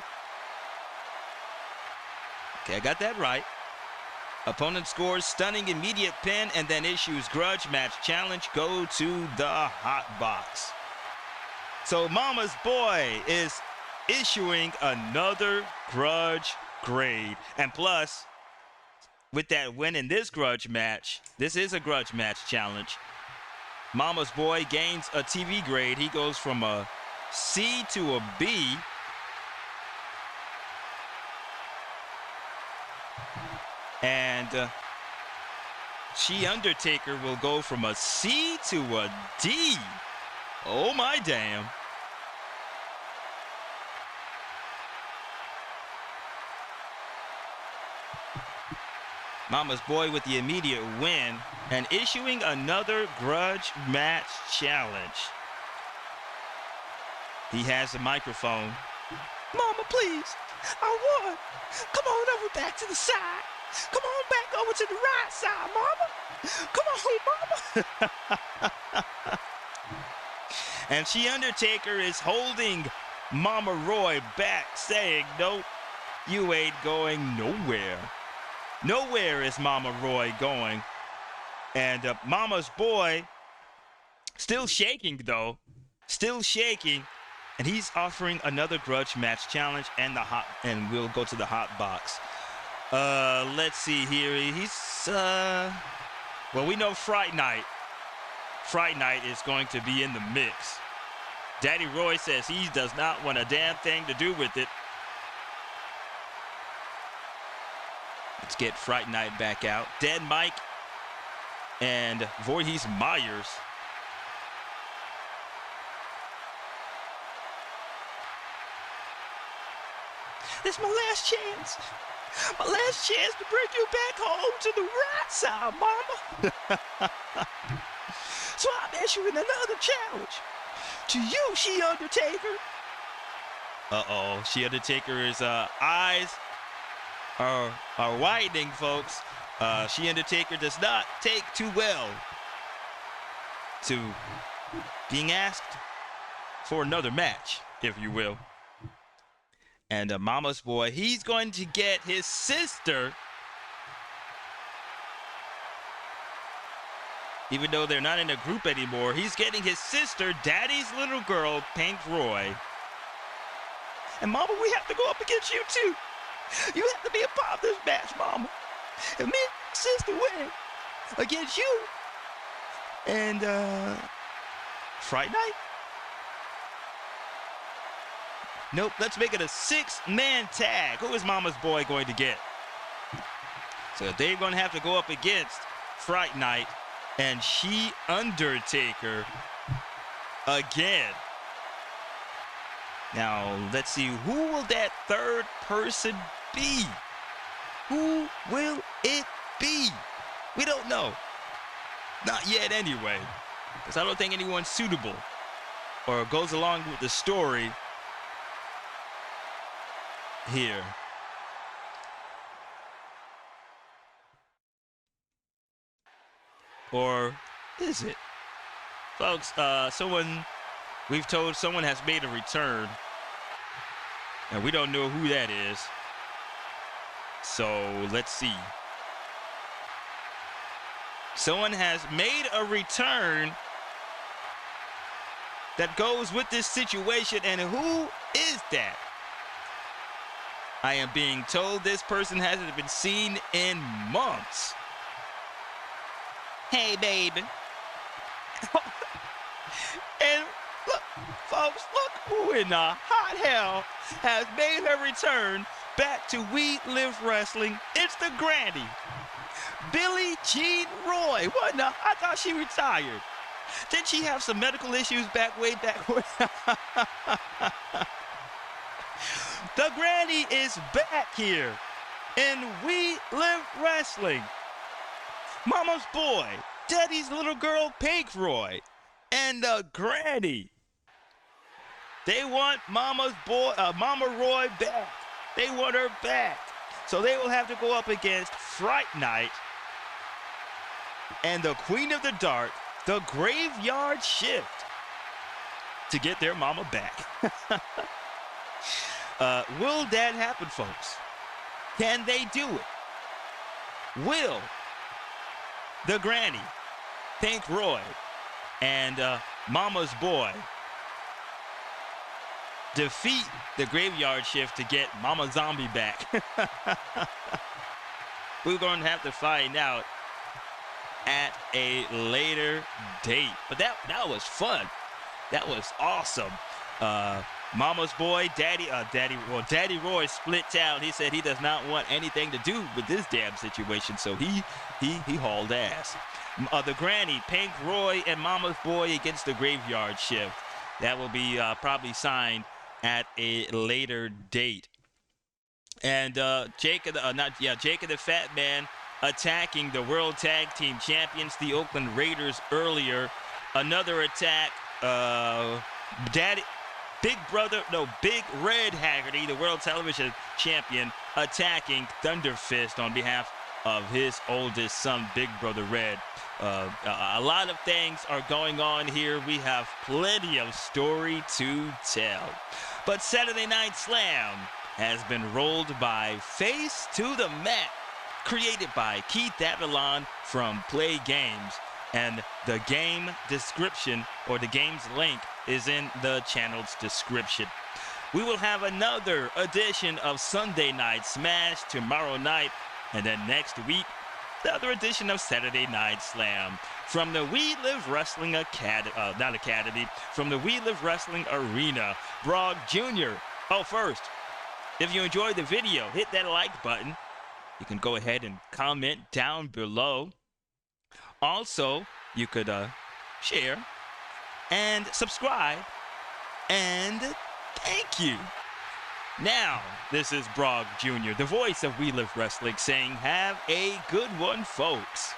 Okay, I got that right. Opponent scores stunning immediate pin and then issues grudge match challenge, go to the hot box. So Mama's Boy is issuing another grudge grade. And plus, with that win in this grudge match, this is a grudge match challenge. Mama's Boy gains a TV grade. He goes from a C to a B. And She Undertaker will go from a C to a D. Oh my damn. Mama's Boy with the immediate win and issuing another grudge match challenge. He has the microphone. Mama, please, I won. Come on over back to the side. Come on back over to the right side, Mama. Come on, Mama. And She Undertaker is holding Mama Roy back, saying, nope, you ain't going nowhere. Nowhere is Mama Roy going. And Mama's Boy still shaking, though. Still shaking. And he's offering another grudge match challenge and we'll go to the hot box. Let's see here. Well, we know Fright Night. Fright Night is going to be in the mix. Daddy Roy says he does not want a damn thing to do with it. Let's get Fright Night back out. Dead Mike and Voorhees Myers. This is my last chance. My last chance to bring you back home to the right side, Mama. So I'm issuing another challenge to you, She Undertaker. Uh-oh, She Undertaker's eyes are widening, folks. She Undertaker does not take too well to being asked for another match, if you will. And Mama's Boy, he's going to get his sister, even though they're not in a group anymore, he's getting his sister, Daddy's little girl, Pink Roy. And Mama, we have to go up against you too. You have to be a part of this match, Mama. And me and my sister win against you. And Fright Night? Nope, let's make it a 6-man tag. Who is Mama's Boy going to get? So they're going to have to go up against Fright Night and she Undertaker again. Now, let's see, who will that third person be? Who will it be? We don't know. Not yet anyway, because I don't think anyone's suitable or goes along with the story here. Or is it? Folks, we've told someone has made a return, and we don't know who that is. So let's see. Someone has made a return that goes with this situation, and who is that? I am being told this person hasn't been seen in months. Hey, baby. And look, folks, look who in the hot hell has made her return back to We Live Wrestling. It's the granny, Billie Jean Roy. What in the? I thought she retired. Didn't she have some medical issues way back when? The granny is back here in We Live Wrestling. Mama's boy, Daddy's little girl, Pink Roy, and the granny. They want Mama Roy back. They want her back. So they will have to go up against Fright Night and the Queen of the Dark, the Graveyard Shift, to get their mama back. Will that happen, folks? Can they do it? Will the granny, Pink Roy, and Mama's boy defeat the Graveyard Shift to get Mama Zombie back? We're going to have to find out at a later date. But that was fun. That was awesome. Mama's boy, Daddy Roy split town. He said he does not want anything to do with this damn situation, so he hauled ass. The granny, Pink Roy, and Mama's boy against the Graveyard Shift. That will be probably signed at a later date. And Jake of the Fat Man attacking the World Tag Team Champions, the Oakland Raiders, earlier. Another attack. Big Red Haggerty, the World Television Champion, attacking THUNDERFIST on behalf of his oldest son, Big Brother Red. A lot of things are going on here. We have plenty of story to tell. But Saturday Night Slam has been rolled by Face to the Mat, created by Keith Avalon from Play Games. And the game description, or the game's link, is in the channel's description. We will have another edition of Sunday Night Smash tomorrow night, and then next week, another edition of Saturday Night Slam from the We Live Wrestling from the We Live Wrestling Arena. Brog Jr. Oh, first, if you enjoyed the video, hit that like button. You can go ahead and comment down below. Also, you could share and subscribe, and thank you. Now, this is Brog Jr., the voice of We Live Wrestling, saying have a good one, folks.